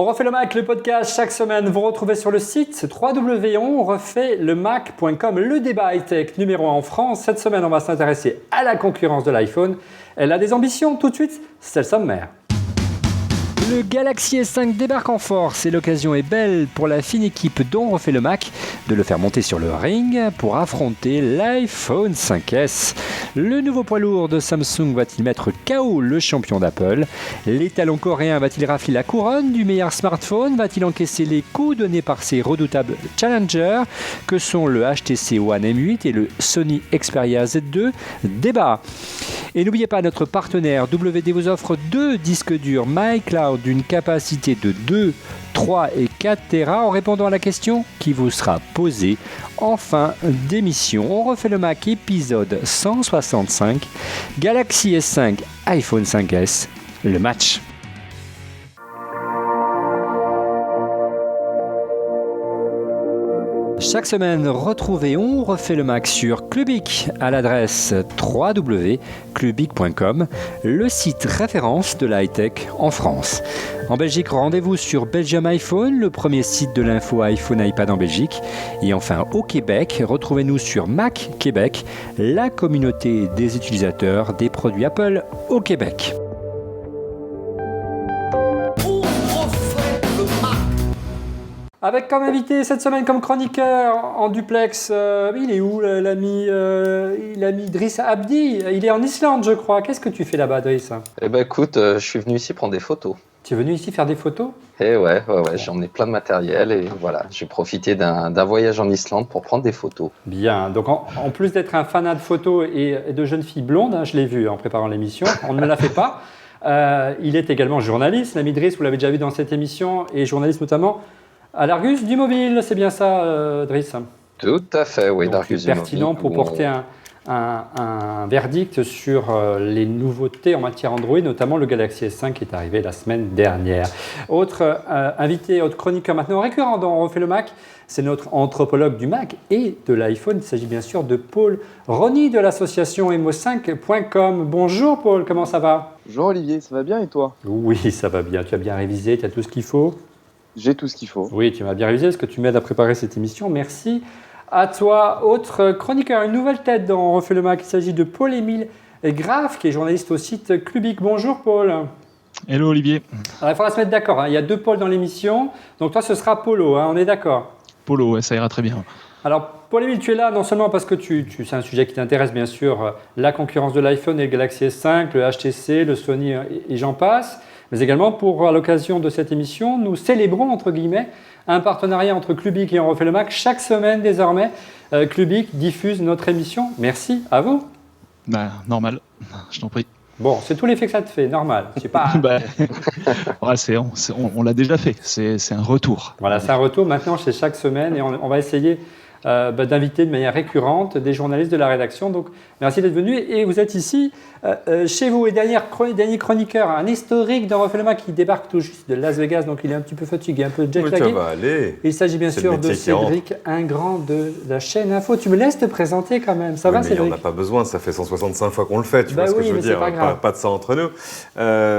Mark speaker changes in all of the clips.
Speaker 1: On refait le Mac, le podcast chaque semaine. Vous retrouvez sur le site www.onrefaitlemacom, le débat high-tech numéro 1 en France. Cette semaine, on va s'intéresser à la concurrence de l'iPhone. Elle a des ambitions. Tout de suite, c'est le sommaire. Le Galaxy S5 débarque en force et l'occasion est belle pour la fine équipe dont refait le Mac de le faire monter sur le ring pour affronter l'iPhone 5S. Le nouveau poids lourd de Samsung va-t-il mettre KO le champion d'Apple? L'étalon coréen va-t-il rafler la couronne du meilleur smartphone? Va-t-il encaisser les coups donnés par ses redoutables challengers que sont le HTC One M8 et le Sony Xperia Z2? Débat. Et n'oubliez pas, notre partenaire WD vous offre 2 disques durs MyCloud d'une capacité de 2, 3 et 4 Tera en répondant à la question qui vous sera posée en fin d'émission. On refait le Mac épisode 165, Galaxy S5, iPhone 5S, le match. Chaque semaine, retrouvez On refait le Mac sur Clubic à l'adresse www.clubic.com, le site référence de la high-tech en France. En Belgique, rendez-vous sur Belgium iPhone, le premier site de l'info iPhone iPad en Belgique. Et enfin, au Québec, retrouvez-nous sur Mac Québec, la communauté des utilisateurs des produits Apple au Québec. Avec comme invité cette semaine, comme chroniqueur en duplex, il est où l'ami Driss Abdi? Il est en Islande, je crois. Qu'est-ce que tu fais là-bas, Driss?
Speaker 2: Eh ben écoute, je suis venu ici prendre des photos.
Speaker 1: Tu es venu ici faire des photos?
Speaker 2: Eh ouais, j'en ai plein de matériel et voilà, j'ai profité d'un voyage en Islande pour prendre des photos.
Speaker 1: Bien, donc en plus d'être un fanat de photos et de jeunes filles blondes, je l'ai vu en préparant l'émission, on ne me la fait pas. Il est également journaliste, l'ami Driss, vous l'avez déjà vu dans cette émission, et journaliste notamment à l'Argus du Mobile, c'est bien ça, Driss?
Speaker 2: Tout à fait, oui, l'Argus du Mobile.
Speaker 1: Pertinent pour porter un verdict sur les nouveautés en matière Android, notamment le Galaxy S5 qui est arrivé la semaine dernière. Autre invité, autre chroniqueur maintenant récurrent dans On refait le Mac, c'est notre anthropologue du Mac et de l'iPhone. Il s'agit bien sûr de Paul Rony de l'association emo5.com. Bonjour Paul, comment ça va?
Speaker 3: Bonjour Olivier, ça va bien et toi?
Speaker 1: Oui, ça va bien. Tu as bien révisé, tu as tout ce qu'il faut?
Speaker 3: J'ai tout ce qu'il faut.
Speaker 1: Oui, tu m'as bien révisé parce que tu m'aides à préparer cette émission. Merci à toi. Autre chroniqueur, une nouvelle tête dans On refait le Mac. Il s'agit de Paul-Émile Graff, qui est journaliste au site Clubic. Bonjour Paul.
Speaker 4: Hello Olivier.
Speaker 1: Alors, il faudra se mettre d'accord. Il y a 2 Paul dans l'émission. Donc toi, ce sera Polo. On est d'accord?
Speaker 4: Polo, ouais, ça ira très bien.
Speaker 1: Alors, Paul-Émile, tu es là non seulement parce que c'est un sujet qui t'intéresse, bien sûr, la concurrence de l'iPhone et le Galaxy S5, le HTC, le Sony et j'en passe, mais également pour, à l'occasion de cette émission, nous célébrons, entre guillemets, un partenariat entre Clubic et On refait le Mac. Chaque semaine, désormais, Clubic diffuse notre émission. Merci à vous.
Speaker 4: Normal, je t'en prie.
Speaker 1: Bon, c'est tout l'effet que ça te fait, normal. C'est pas...
Speaker 4: on l'a déjà fait, c'est un retour.
Speaker 1: Voilà, c'est un retour. Maintenant, c'est chaque semaine et on va essayer d'inviter de manière récurrente des journalistes de la rédaction. Donc, merci d'être venu. Et vous êtes ici, chez vous. Et dernier chroniqueur, un historique d'On refait le Mac qui débarque tout juste de Las Vegas. Donc, il est un petit peu fatigué, un peu jet-lagué.
Speaker 5: Oui, ça va aller.
Speaker 1: Il s'agit bien sûr de Cédric Ingrand de la chaîne Info. Tu me laisses te présenter quand même. Ça va,
Speaker 5: mais
Speaker 1: Cédric?
Speaker 5: on n'a pas besoin. Ça fait 165 fois qu'on le fait. Tu vois ce que je veux dire? Pas de ça entre nous.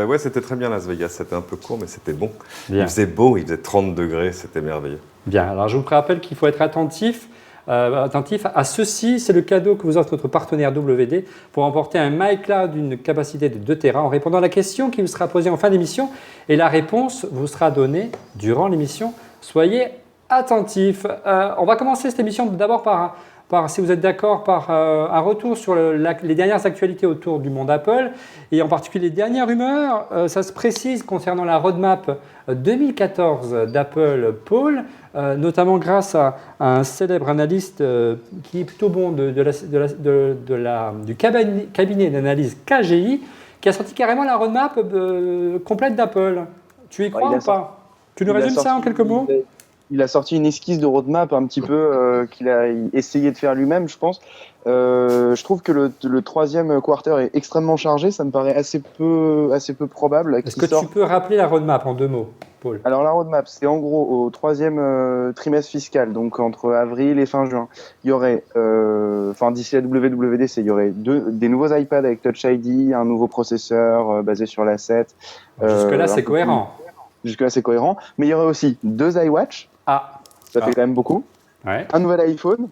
Speaker 5: Ouais, c'était très bien Las Vegas. C'était un peu court, mais c'était bon. Bien. Il faisait beau. Il faisait 30 degrés. C'était merveilleux.
Speaker 1: Bien. Alors, je vous rappelle qu'il faut être attentif à ceci. C'est le cadeau que vous offre notre partenaire WD pour emporter un MyCloud d'une capacité de 2 Tera en répondant à la question qui vous sera posée en fin d'émission. Et la réponse vous sera donnée durant l'émission. Soyez attentifs. On va commencer cette émission d'abord par si vous êtes d'accord, par un retour sur les dernières actualités autour du monde Apple et en particulier les dernières rumeurs. Ça se précise concernant la roadmap 2014 d'Apple, Paul, notamment grâce à un célèbre analyste qui est plutôt bon du cabinet d'analyse KGI, qui a sorti carrément la roadmap complète d'Apple. Tu y crois ou pas? Tu nous résumes ça en quelques mots?
Speaker 3: Il a sorti une esquisse de roadmap un petit peu qu'il a essayé de faire lui-même, je pense. Je trouve que le troisième quarter est extrêmement chargé. Ça me paraît assez peu probable.
Speaker 1: Est-ce que tu peux rappeler la roadmap en 2 mots, Paul?
Speaker 3: Alors la roadmap, c'est en gros au troisième trimestre fiscal, donc entre avril et fin juin. Il y aurait, d'ici la WWDC, il y aurait des nouveaux iPads avec Touch ID, un nouveau processeur basé sur l'A7.
Speaker 1: Jusque-là, c'est cohérent.
Speaker 3: Jusque-là, c'est cohérent. Mais il y aurait aussi 2 iWatch. Ça fait quand même beaucoup.
Speaker 1: Ouais.
Speaker 3: Un nouvel iPhone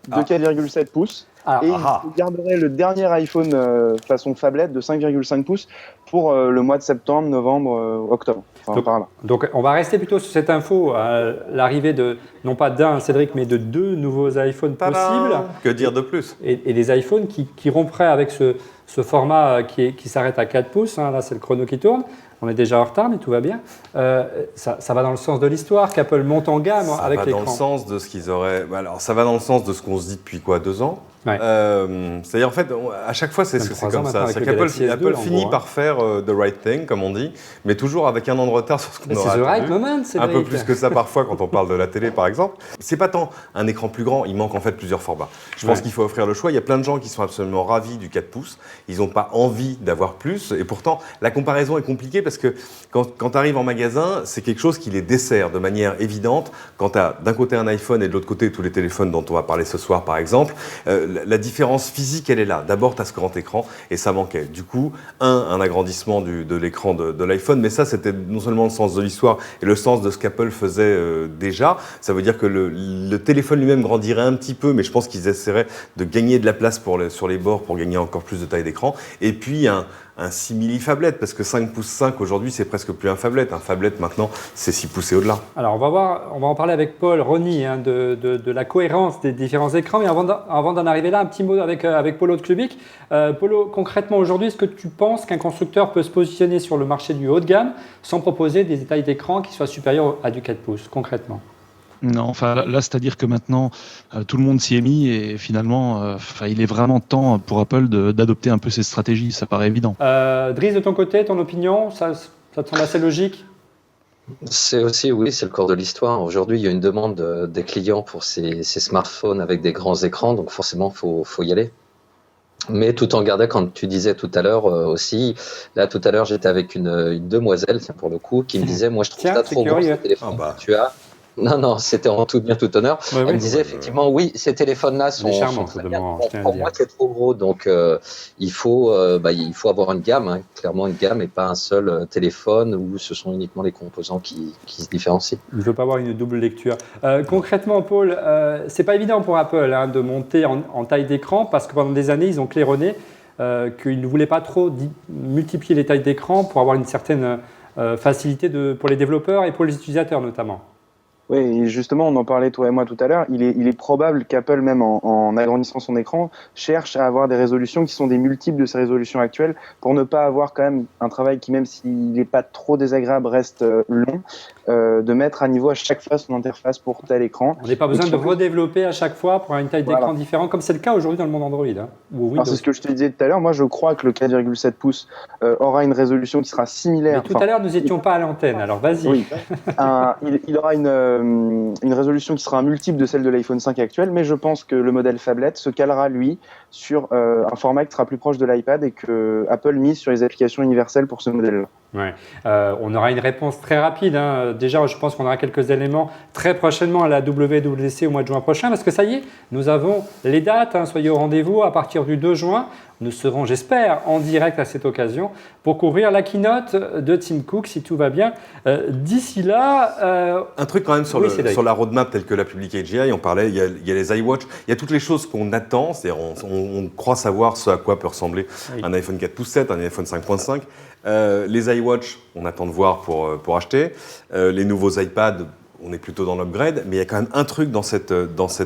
Speaker 3: de 4,7 pouces. Et il garderait le dernier iPhone façon phablette de 5,5 pouces pour le mois de septembre, novembre, octobre.
Speaker 1: Donc, on va rester plutôt sur cette info, l'arrivée de, non pas d'un, Cédric, mais de 2 nouveaux iPhones possibles.
Speaker 5: Que dire de plus ?
Speaker 1: Et des iPhones qui rompraient avec ce format qui s'arrête à 4 pouces. Là, c'est le chrono qui tourne. On est déjà en retard, mais tout va bien. Ça va dans le sens de l'histoire qu'Apple monte en gamme avec l'écran.
Speaker 5: Ça va dans le sens de ce qu'ils auraient. Alors, ça va dans le sens de ce qu'on se dit depuis 2 ans.
Speaker 1: Ouais.
Speaker 5: C'est-à-dire, en fait, à chaque fois, c'est comme ça. C'est qu'Apple finit par faire the right thing, comme on dit, mais toujours avec un an de retard sur ce qu'on aura attendu.
Speaker 1: C'est the right moment, Cédric.
Speaker 5: Un peu plus que ça parfois quand on parle de la télé, par exemple. C'est pas tant un écran plus grand, il manque en fait plusieurs formats. Je pense qu'il faut offrir le choix. Il y a plein de gens qui sont absolument ravis du 4 pouces. Ils n'ont pas envie d'avoir plus. Et pourtant, la comparaison est compliquée parce que quand tu arrives en magasin, c'est quelque chose qui les dessert de manière évidente. Quand tu as d'un côté un iPhone et de l'autre côté tous les téléphones dont on va parler ce soir, par exemple, la différence physique, elle est là. D'abord, tu as ce grand écran et ça manquait. Du coup, un agrandissement de l'écran de l'iPhone, mais ça, c'était non seulement le sens de l'histoire et le sens de ce qu'Apple faisait déjà. Ça veut dire que le téléphone lui-même grandirait un petit peu, mais je pense qu'ils essaieraient de gagner de la place sur les bords pour gagner encore plus de taille d'écran. Et puis, un simili-phablette, parce que 5 pouces 5 aujourd'hui, c'est presque plus un phablette. Un phablette maintenant, c'est 6 pouces et au-delà.
Speaker 1: Alors, on va en parler avec Paul Rony de la cohérence des différents écrans. Mais avant d'en arriver là, un petit mot avec Polo de Clubic. Polo, concrètement aujourd'hui, est-ce que tu penses qu'un constructeur peut se positionner sur le marché du haut de gamme sans proposer des tailles d'écran qui soient supérieures à du 4 pouces, concrètement ?
Speaker 4: Non, enfin là, c'est-à-dire que maintenant, tout le monde s'y est mis et finalement, il est vraiment temps pour Apple d'adopter un peu ces stratégies, ça paraît évident.
Speaker 1: Driss, de ton côté, ton opinion, ça te semble assez logique ?
Speaker 2: C'est aussi, oui, c'est le cours de l'histoire. Aujourd'hui, il y a une demande des clients pour ces smartphones avec des grands écrans, donc forcément, faut y aller. Mais tout en gardant, quand tu disais tout à l'heure aussi, là tout à l'heure j'étais avec une demoiselle, tiens, pour le coup, qui me disait, moi je trouve ça trop gros ce téléphone que tu as. Non, c'était en tout bien tout honneur. Elle me disait effectivement, oui, ces téléphones-là sont très bien. Pour moi, c'est trop gros, donc il faut avoir une gamme, hein, clairement une gamme, et pas un seul téléphone où ce sont uniquement les composants qui se différencient.
Speaker 1: Il ne veut pas avoir une double lecture. Concrètement, Paul, c'est pas évident pour Apple de monter en taille d'écran parce que pendant des années, ils ont claironné qu'ils ne voulaient pas trop multiplier les tailles d'écran pour avoir une certaine facilité pour les développeurs et pour les utilisateurs notamment.
Speaker 3: Oui, et justement, on en parlait toi et moi tout à l'heure, il est probable qu'Apple, même en agrandissant son écran, cherche à avoir des résolutions qui sont des multiples de ces résolutions actuelles pour ne pas avoir quand même un travail qui, même s'il n'est pas trop désagréable, reste long, de mettre à niveau à chaque fois son interface pour tel écran.
Speaker 1: On n'a pas besoin de redévelopper à chaque fois pour une taille d'écran différente, comme c'est le cas aujourd'hui dans le monde Android.
Speaker 3: Alors, c'est ce que je te disais tout à l'heure, moi je crois que le 4,7 pouces aura une résolution qui sera similaire.
Speaker 1: Mais tout à l'heure, nous n'étions pas à l'antenne, alors vas-y.
Speaker 3: Oui. Il aura une résolution qui sera un multiple de celle de l'iPhone 5 actuel, mais je pense que le modèle phablette se calera, lui, sur un format qui sera plus proche de l'iPad et que Apple mise sur les applications universelles pour ce modèle-là.
Speaker 1: Ouais. On aura une réponse très rapide. Déjà, je pense qu'on aura quelques éléments très prochainement à la WWDC au mois de juin prochain, parce que ça y est, nous avons les dates. Soyez au rendez-vous à partir du 2 juin. Nous serons, j'espère, en direct à cette occasion pour couvrir la keynote de Tim Cook, si tout va bien. D'ici là...
Speaker 5: Un truc quand même sur la roadmap telle que l'a publiqué AGI, on parlait, il y a les iWatch, il y a toutes les choses qu'on attend, c'est-à-dire on croit savoir ce à quoi peut ressembler un iPhone 4 pouces 7, un iPhone 5.5. Les iWatch, on attend de voir pour acheter. Les nouveaux iPads, on est plutôt dans l'upgrade, mais il y a quand même un truc dans cette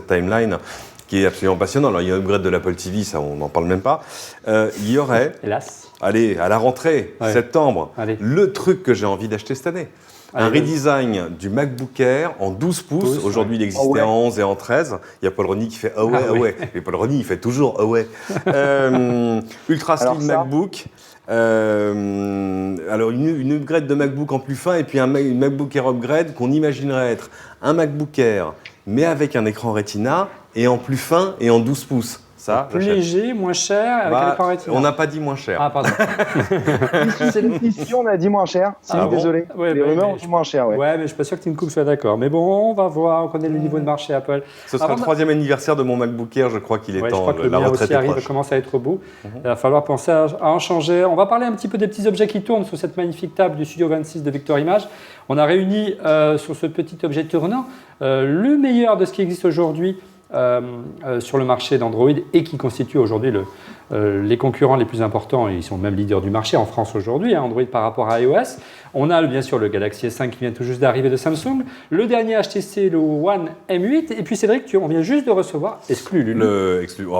Speaker 5: timeline qui est absolument passionnant. Alors, il y a un upgrade de l'Apple TV, ça, on n'en parle même pas. Il y aurait,
Speaker 1: hélas,
Speaker 5: allez, à la rentrée, septembre, le truc que j'ai envie d'acheter cette année. Un redesign du MacBook Air en 12 pouces. Aujourd'hui, il existait en 11 et en 13. Il y a Paul Rony qui fait « Ah ouais ». Et Paul Rony, il fait toujours « Ah ouais ». Ultra Slim MacBook. Alors une upgrade de MacBook en plus fin et puis une MacBook Air upgrade qu'on imaginerait être un MacBook Air mais avec un écran Retina et en plus fin et en 12 pouces. Ça,
Speaker 1: Plus
Speaker 5: j'achète.
Speaker 1: léger, moins cher, avec un écran Retina.
Speaker 5: On n'a pas dit moins cher.
Speaker 1: Ah, pardon.
Speaker 3: Ici, on a dit moins cher. Si,
Speaker 5: Ah bon
Speaker 3: désolé.
Speaker 1: Ouais,
Speaker 3: les
Speaker 1: bah,
Speaker 3: rumeurs
Speaker 1: mais
Speaker 3: ont dit moins cher, ouais.
Speaker 1: Ouais, mais je suis pas sûr que Tim Cook soit d'accord. Mais bon, on va voir. On connaît le niveau de marché Apple.
Speaker 5: Ce sera
Speaker 1: Avant
Speaker 5: le 3e anniversaire de mon MacBook Air, je crois qu'il est
Speaker 1: Ouais, je
Speaker 5: temps.
Speaker 1: crois que le
Speaker 5: La
Speaker 1: mien
Speaker 5: retraite
Speaker 1: aussi
Speaker 5: est
Speaker 1: arrive,
Speaker 5: proche.
Speaker 1: commence à être au bout. Il va falloir penser à en changer. On va parler un petit peu des petits objets qui tournent sur cette magnifique table du Studio 26 de Victor Image. On a réuni sur ce petit objet tournant le meilleur de ce qui existe aujourd'hui sur le marché d'Android et qui constitue aujourd'hui les concurrents les plus importants. Ils sont même leaders du marché en France aujourd'hui, Android par rapport à iOS. On a bien sûr le Galaxy S5 qui vient tout juste d'arriver de Samsung, le dernier HTC, le One M8, et puis Cédric, on vient juste de recevoir, exclu Lulu.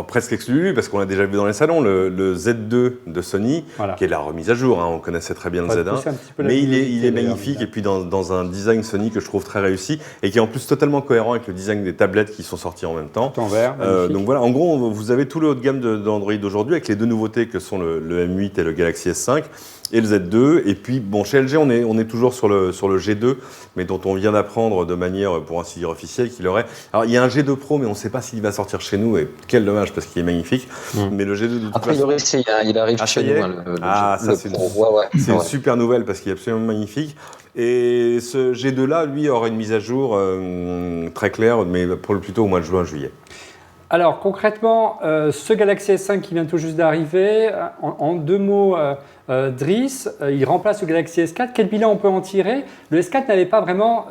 Speaker 5: Presque exclu, parce qu'on l'a déjà vu dans les salons, le Z2 de Sony,
Speaker 1: Voilà.
Speaker 5: qui est la remise à jour. On connaissait très bien le
Speaker 1: On va
Speaker 5: Z1.
Speaker 1: pousser un petit peu la
Speaker 5: Mais il
Speaker 1: luminosité,
Speaker 5: est
Speaker 1: d'ailleurs,
Speaker 5: magnifique,
Speaker 1: mais
Speaker 5: et puis dans un design Sony que je trouve très réussi, et qui est en plus totalement cohérent avec le design des tablettes qui sont sorties en même temps.
Speaker 1: tout en vert, magnifique.
Speaker 5: Donc voilà, en gros, vous avez tout le haut de gamme d'Android aujourd'hui, avec les deux nouveautés que sont le M8 et le Galaxy S5. Et le Z2, et puis bon, chez LG on est toujours sur le G2, mais dont on vient d'apprendre de manière, pour ainsi dire, officielle qu'il aurait. Alors il y a un G2 Pro, mais on ne sait pas s'il va sortir chez nous, et quel dommage parce qu'il est magnifique. Mais le G2 de toute
Speaker 2: A priori,
Speaker 5: façon,
Speaker 2: il arrive
Speaker 5: Ah,
Speaker 2: chez
Speaker 5: ça y est.
Speaker 2: nous,
Speaker 5: Ça, c'est
Speaker 2: Pro. Ouais.
Speaker 5: c'est une super nouvelle parce qu'il est absolument magnifique. Et ce G2 là, lui, aura une mise à jour très claire, mais plutôt au mois de juin-juillet.
Speaker 1: Alors concrètement, ce Galaxy S5 qui vient tout juste d'arriver, en deux mots, Driss, il remplace le Galaxy S4. Quel bilan on peut en tirer? Le S4 n'avait pas vraiment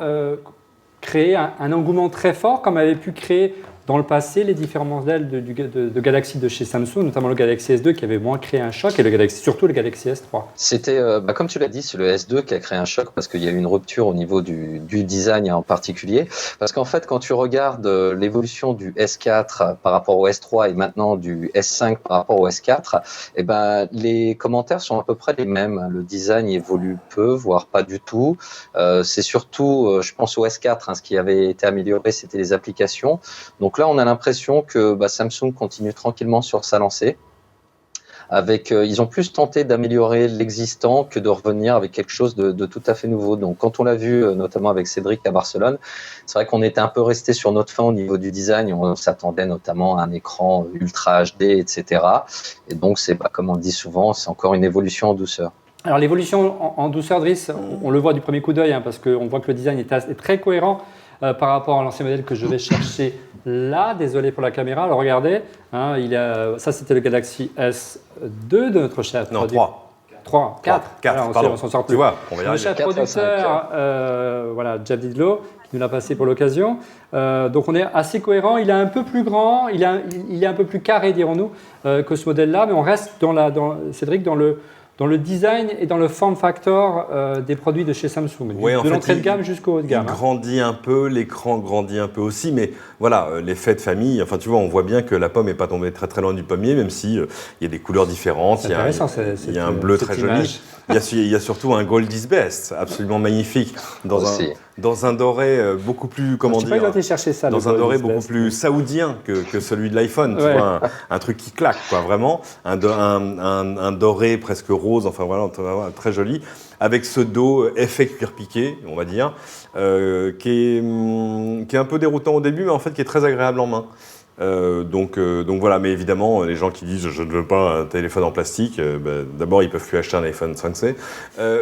Speaker 1: créé un engouement très fort comme avait pu créer dans le passé les différents modèles de Galaxy de chez Samsung, notamment le Galaxy S2 qui avait moins créé un choc et surtout le Galaxy S3.
Speaker 2: C'était, comme tu l'as dit, c'est le S2 qui a créé un choc parce qu'il y a eu une rupture au niveau du design en particulier. Parce qu'en fait, quand tu regardes l'évolution du S4 par rapport au S3 et maintenant du S5 par rapport au S4, eh ben, les commentaires sont à peu près les mêmes. Le design évolue peu, voire pas du tout. C'est surtout, je pense au S4, ce qui avait été amélioré, c'était les applications. Donc là, on a l'impression que Samsung continue tranquillement sur sa lancée. Ils ont plus tenté d'améliorer l'existant que de revenir avec quelque chose de tout à fait nouveau. Donc, quand on l'a vu, notamment avec Cédric à Barcelone, c'est vrai qu'on était un peu resté sur notre faim au niveau du design. On s'attendait notamment à un écran ultra HD, etc. Et donc, c'est comme on le dit souvent, c'est encore une évolution en douceur.
Speaker 1: Alors l'évolution en douceur, Driss, on le voit du premier coup d'œil, parce qu'on voit que le design est très cohérent par rapport à l'ancien modèle que je vais chercher là. Désolé pour la caméra. Alors regardez, ça c'était le Galaxy S2 de notre chef.
Speaker 5: Non, 3.
Speaker 1: 3, 4.
Speaker 5: 4, pardon.
Speaker 1: On s'en sort plus.
Speaker 5: Tu vois, on va y
Speaker 1: Le
Speaker 5: arriver.
Speaker 1: chef
Speaker 2: 4 à
Speaker 1: producteur, Jeff Didlow, qui nous l'a passé pour l'occasion. Donc on est assez cohérent. Il est un peu plus grand, il est un peu plus carré, dirons-nous, que ce modèle-là, mais on reste Cédric, dans le design et dans le form factor des produits de chez Samsung, de l'entrée de gamme jusqu'au haut de gamme.
Speaker 5: Il grandit un peu, l'écran grandit un peu aussi, mais voilà, l'effet de famille, enfin tu vois, on voit bien que la pomme n'est pas tombée très très loin du pommier, même si il y a des couleurs différentes, il y a un bleu très joli. Il y a surtout un Gold is Best, absolument magnifique, dans un doré beaucoup plus, dans un doré beaucoup plus saoudien que celui de l'iPhone, tu vois, un truc qui claque, quoi, vraiment, un doré presque rose, enfin voilà, très joli, avec ce dos effet cuir piqué, on va dire, qui est un peu déroutant au début, mais en fait qui est très agréable en main. Donc voilà, mais évidemment, les gens qui disent je ne veux pas un téléphone en plastique, d'abord ils peuvent plus acheter un iPhone 5C,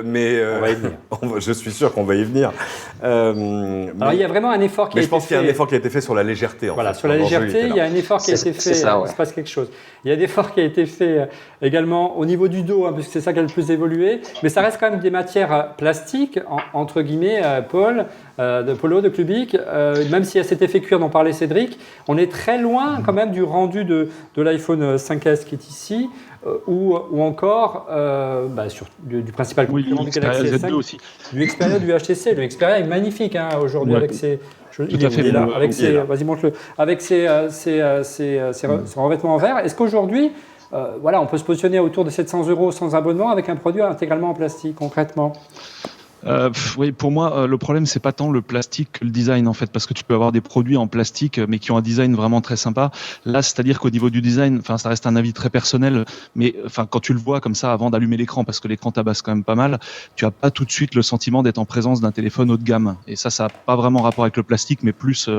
Speaker 5: mais
Speaker 1: on va y venir.
Speaker 5: Je suis sûr qu'on va y venir.
Speaker 1: Alors il y a vraiment un effort qui a été fait.
Speaker 5: Mais je pense qu'il y a un effort qui a été fait sur la légèreté.
Speaker 1: Voilà, sur la légèreté, il y a un effort qui a été fait. Il se passe quelque chose. Il y a un effort qui a été fait également au niveau du dos, puisque c'est ça qui a le plus évolué. Mais ça reste quand même des matières plastiques, entre guillemets, Polo, de Clubic. Même s'il y a cet effet cuir dont parlait Cédric, on est très loin quand même du rendu de l'iPhone 5S qui est ici, ou encore du principal concurrent du Galaxy S5,
Speaker 4: aussi.
Speaker 1: du Xperia du HTC. Le Xperia est magnifique aujourd'hui avec ses... Vas-y, montre-le. Avec ses revêtements en verre. Est-ce qu'aujourd'hui, on peut se positionner autour de 700 € sans abonnement avec un produit intégralement en plastique, concrètement?
Speaker 4: Oui, pour moi, le problème, c'est pas tant le plastique que le design, en fait, parce que tu peux avoir des produits en plastique, mais qui ont un design vraiment très sympa. Là, c'est-à-dire qu'au niveau du design, ça reste un avis très personnel, mais quand tu le vois comme ça avant d'allumer l'écran, parce que l'écran tabasse quand même pas mal, tu as pas tout de suite le sentiment d'être en présence d'un téléphone haut de gamme. Et ça n'a pas vraiment rapport avec le plastique, mais plus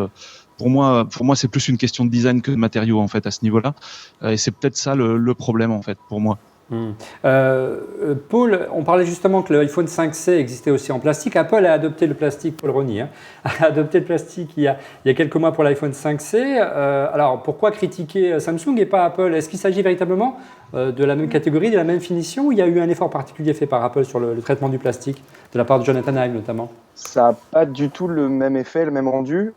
Speaker 4: pour moi, c'est plus une question de design que de matériaux en fait à ce niveau-là. Et c'est peut-être ça le problème en fait pour moi.
Speaker 1: Paul, on parlait justement que l'iPhone 5C existait aussi en plastique. Apple a adopté le plastique, Paul Rony, a adopté le plastique il y a quelques mois pour l'iPhone 5C. Alors pourquoi critiquer Samsung et pas Apple? Est-ce qu'il s'agit véritablement de la même catégorie, de la même finition, ou il y a eu un effort particulier fait par Apple sur le traitement du plastique, de la part de Jonathan Ive notamment?
Speaker 3: Ça n'a pas du tout le même effet, le même rendu.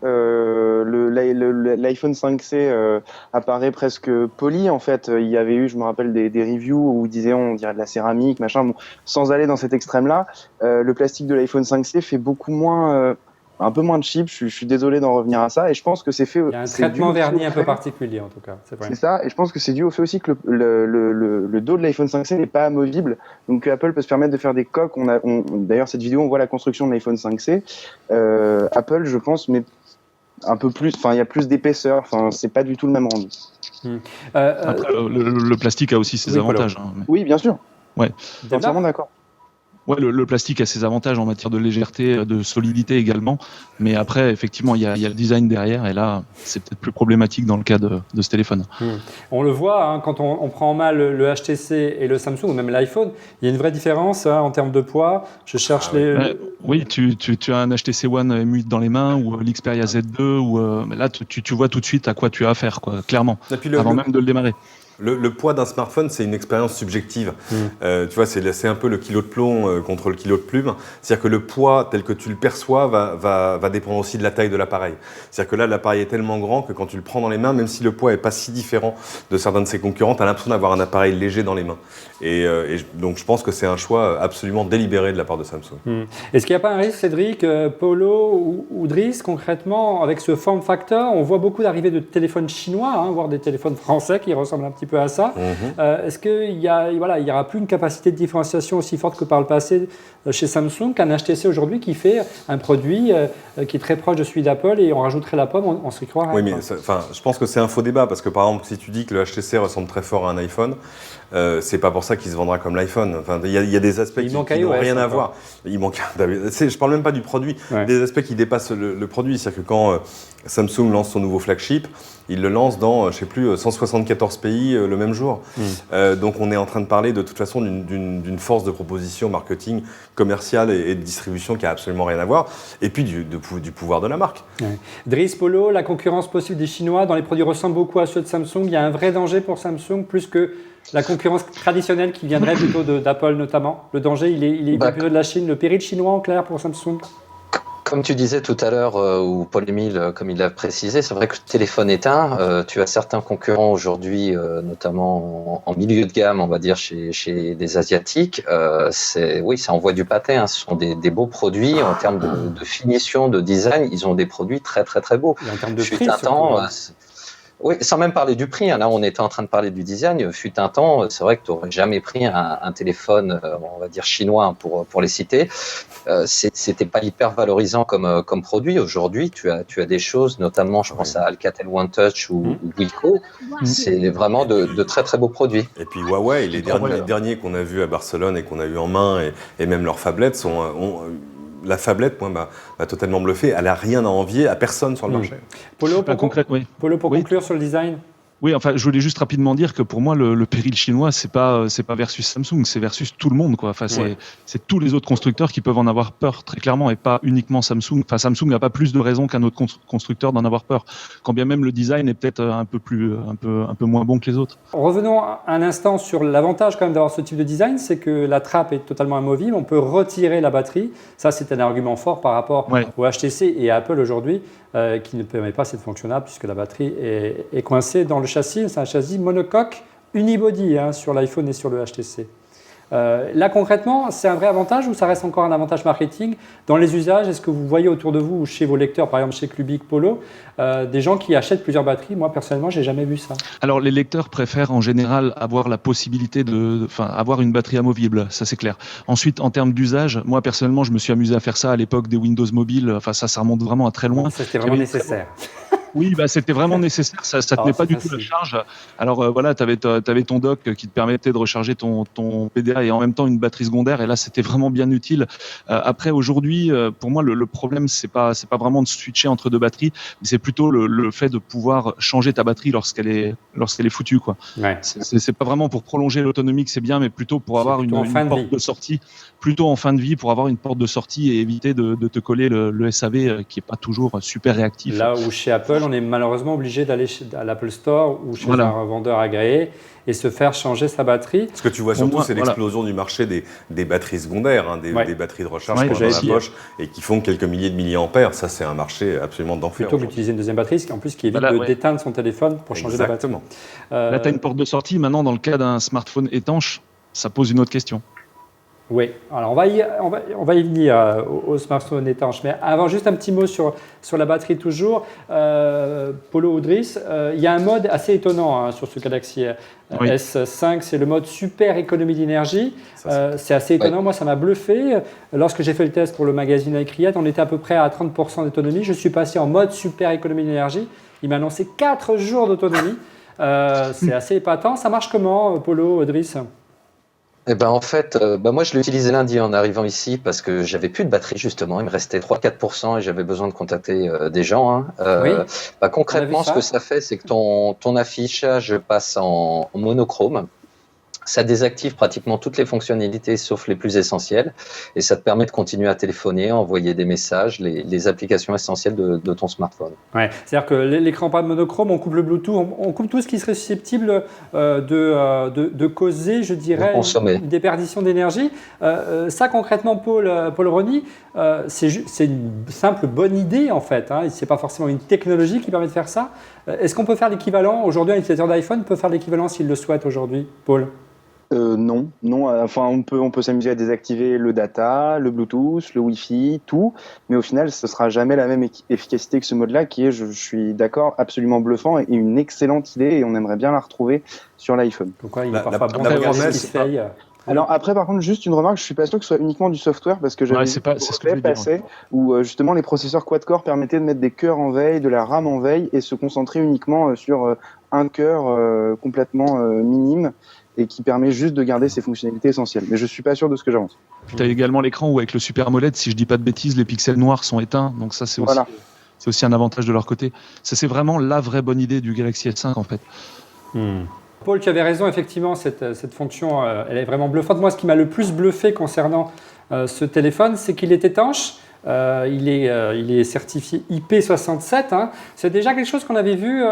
Speaker 3: L'iPhone 5C apparaît presque poli en fait. Il y avait eu, je me rappelle, des reviews où ils disaient on dirait de la céramique, machin. Bon, sans aller dans cet extrême-là, le plastique de l'iPhone 5C fait beaucoup moins, un peu moins de cheap. Je suis désolé d'en revenir à ça, et je pense que c'est fait.
Speaker 1: Il y a un traitement vernis un peu particulier en tout cas.
Speaker 3: C'est ça, et je pense que c'est dû au fait aussi que le dos de l'iPhone 5C n'est pas amovible, donc Apple peut se permettre de faire des coques. D'ailleurs, cette vidéo, on voit la construction de l'iPhone 5C. Apple, je pense, mais un peu plus. Enfin, il y a plus d'épaisseur. Enfin, c'est pas du tout le même rendu.
Speaker 4: Après, le plastique a aussi ses avantages.
Speaker 3: Oui, bien sûr.
Speaker 4: Ouais.
Speaker 3: Entièrement d'accord.
Speaker 4: Ouais, le plastique a ses avantages en matière de légèreté, de solidité également, mais après, effectivement, il y a le design derrière, et là, c'est peut-être plus problématique dans le cas de ce téléphone.
Speaker 1: On le voit, quand on prend en main le HTC et le Samsung, ou même l'iPhone, il y a une vraie différence en termes de poids. Je cherche
Speaker 4: Oui, tu as un HTC One M8 dans les mains, ou l'Xperia Z2, là, tu vois tout de suite à quoi tu as affaire, quoi, clairement, avant même de le démarrer.
Speaker 5: Le poids d'un smartphone, c'est une expérience subjective. Tu vois, c'est un peu le kilo de plomb contre le kilo de plume. C'est-à-dire que le poids tel que tu le perçois va dépendre aussi de la taille de l'appareil. C'est-à-dire que là, l'appareil est tellement grand que quand tu le prends dans les mains, même si le poids n'est pas si différent de certains de ses concurrents, tu as l'impression d'avoir un appareil léger dans les mains. Et donc, je pense que c'est un choix absolument délibéré de la part de Samsung.
Speaker 1: Est-ce qu'il n'y a pas un risque, Cédric, Polo ou Driss, concrètement, avec ce form factor? On voit beaucoup d'arrivées de téléphones chinois, voire des téléphones français qui ressemblent un petit peu à ça. Est-ce qu'il n'y aura plus une capacité de différenciation aussi forte que par le passé chez Samsung qu'un HTC aujourd'hui qui fait un produit qui est très proche de celui d'Apple, et on rajouterait la pomme, on s'y croirait?
Speaker 5: Oui, mais je pense que c'est un faux débat, parce que par exemple, si tu dis que le HTC ressemble très fort à un iPhone, c'est pas pour ça qu'il se vendra comme l'iPhone. Enfin, il y a des aspects qui n'ont rien à voir. Il manque. Je parle même pas du produit. Des aspects qui dépassent le produit. C'est-à-dire que quand Samsung lance son nouveau flagship, il le lance dans, je sais plus, 174 pays le même jour. Donc on est en train de parler de toute façon d'une force de proposition marketing, commerciale et de distribution qui a absolument rien à voir. Et puis du pouvoir de la marque.
Speaker 1: Driss, Polo, la concurrence possible des Chinois dans les produits ressemble beaucoup à ceux de Samsung. Il y a un vrai danger pour Samsung, plus que la concurrence traditionnelle qui viendrait plutôt d'Apple notamment. Le danger, il est plutôt de la Chine. Le péril chinois en clair pour Samsung?
Speaker 2: Comme tu disais tout à l'heure, ou Paul-Émile, comme il l'a précisé, c'est vrai que le téléphone éteint, tu as certains concurrents aujourd'hui, notamment en milieu de gamme, on va dire, chez des Asiatiques. Oui, ça envoie du pâté. Ce sont des beaux produits en termes de finition, de design. Ils ont des produits très, très, très beaux.
Speaker 1: Et en termes de prix,
Speaker 2: oui, sans même parler du prix. Là, on était en train de parler du design. Fut un temps, c'est vrai que tu n'aurais jamais pris un téléphone, on va dire chinois, pour les citer. C'était pas hyper valorisant comme produit. Aujourd'hui, tu as des choses, notamment, je pense à Alcatel One Touch ou Wiko. C'est vraiment de très très beaux produits.
Speaker 5: Et puis Huawei, les derniers qu'on a vus à Barcelone et qu'on a eu en main, et même leurs phablettes sont. La phablette, moi, m'a totalement bluffé. Elle n'a rien à envier à personne sur le marché.
Speaker 1: Polo, pour conclure sur le design.
Speaker 4: Oui, enfin, je voulais juste rapidement dire que pour moi, le péril chinois, c'est pas versus Samsung, c'est versus tout le monde, quoi. Enfin, c'est tous les autres constructeurs qui peuvent en avoir peur, très clairement, et pas uniquement Samsung. Enfin, Samsung n'a pas plus de raison qu'un autre constructeur d'en avoir peur, quand bien même le design est peut-être un peu moins bon que les autres.
Speaker 1: Revenons un instant sur l'avantage quand même d'avoir ce type de design, c'est que la trappe est totalement amovible, on peut retirer la batterie. Ça, c'est un argument fort par rapport au HTC et à Apple aujourd'hui, qui ne permet pas cette fonctionnalité puisque la batterie est coincée dans le châssis. C'est un châssis monocoque unibody sur l'iPhone et sur le HTC. Là concrètement, c'est un vrai avantage ou ça reste encore un avantage marketing dans les usages? Est-ce que vous voyez autour de vous ou chez vos lecteurs, par exemple chez Clubic, Polo, des gens qui achètent plusieurs batteries? Moi personnellement, j'ai jamais vu ça.
Speaker 4: Alors les lecteurs préfèrent en général avoir la possibilité avoir une batterie amovible, ça c'est clair. Ensuite, en termes d'usage, moi personnellement, je me suis amusé à faire ça à l'époque des Windows mobiles. Enfin ça remonte vraiment à très loin.
Speaker 1: C'était vraiment nécessaire.
Speaker 4: Oui, bah, c'était vraiment nécessaire. Ça tenait pas du tout la charge. Alors voilà, tu avais ton dock qui te permettait de recharger ton PDA et en même temps une batterie secondaire. Et là, c'était vraiment bien utile. Après, aujourd'hui, pour moi, le problème, c'est pas vraiment de switcher entre deux batteries, mais c'est plutôt le fait de pouvoir changer ta batterie lorsqu'elle est foutue, quoi.
Speaker 1: Ouais.
Speaker 4: C'est pas vraiment pour prolonger l'autonomie que c'est bien, mais plutôt pour avoir une porte de sortie, plutôt en fin de vie, pour avoir une porte de sortie et éviter de te coller le SAV qui est pas toujours super réactif.
Speaker 1: Là où chez Apple, on est malheureusement obligé d'aller à l'Apple Store ou chez un revendeur agréé et se faire changer sa batterie.
Speaker 5: Ce que tu vois surtout, c'est l'explosion du marché des batteries secondaires, des batteries de recharge qu'on a dans la poche et qui font quelques milliers de milliampères. Ça, c'est un marché absolument d'enfer.
Speaker 1: Plutôt qu'utiliser une deuxième batterie, en plus qui évite d'éteindre son téléphone pour changer la batterie.
Speaker 4: Là, tu as une porte de sortie. Maintenant, dans le cas d'un smartphone étanche, ça pose une autre question.
Speaker 1: Oui, alors on va y venir au smartphone étanche. Mais avant, juste un petit mot sur la batterie toujours. Polo ou Driss, il y a un mode assez étonnant sur ce Galaxy S5, c'est le mode super économie d'énergie. C'est assez étonnant, moi ça m'a bluffé. Lorsque j'ai fait le test pour le magazine iCreate, on était à peu près à 30% d'autonomie. Je suis passé en mode super économie d'énergie. Il m'a annoncé 4 jours d'autonomie. C'est assez épatant. Ça marche comment, Polo, Driss ?
Speaker 2: Eh ben en fait, moi je l'ai utilisé lundi en arrivant ici parce que j'avais plus de batterie justement, il me restait 3-4% et j'avais besoin de contacter des gens. Concrètement, ce que ça fait, c'est que ton affichage passe en monochrome. Ça désactive pratiquement toutes les fonctionnalités sauf les plus essentielles et ça te permet de continuer à téléphoner, envoyer des messages, les applications essentielles de ton smartphone.
Speaker 1: Ouais, c'est-à-dire que l'écran pas monochrome, on coupe le Bluetooth, on coupe tout ce qui serait susceptible de causer, je dirais, une déperdition d'énergie. Ça concrètement, Paul Rony, c'est une simple bonne idée en fait. C'est pas forcément une technologie qui permet de faire ça. Est-ce qu'on peut faire l'équivalent aujourd'hui? Un utilisateur d'iPhone peut faire l'équivalent s'il le souhaite aujourd'hui, Paul?
Speaker 3: Non. Enfin, on peut s'amuser à désactiver le data, le Bluetooth, le Wi-Fi, tout. Mais au final, ce sera jamais la même efficacité que ce mode-là, qui est, je suis d'accord, absolument bluffant et une excellente idée. Et on aimerait bien la retrouver sur l'iPhone.
Speaker 1: Pourquoi il est parfois bon d'avoir ce qui se fait.
Speaker 3: Alors après, par contre, juste une remarque, je suis pas sûr que ce soit uniquement du software parce que j'avais où justement les processeurs quad-core permettaient de mettre des cœurs en veille, de la RAM en veille et se concentrer uniquement sur un cœur complètement minime et qui permet juste de garder ses fonctionnalités essentielles. Mais je suis pas sûr de ce que j'avance.
Speaker 4: Tu as également l'écran où avec le Super AMOLED, si je dis pas de bêtises, les pixels noirs sont éteints, donc ça c'est aussi un avantage de leur côté. Ça c'est vraiment la vraie bonne idée du Galaxy S5 en fait.
Speaker 1: Paul, tu avais raison, effectivement, cette fonction, elle est vraiment bluffante. Moi, ce qui m'a le plus bluffé concernant ce téléphone, c'est qu'il est étanche. Il est certifié IP67. C'est déjà quelque chose qu'on avait vu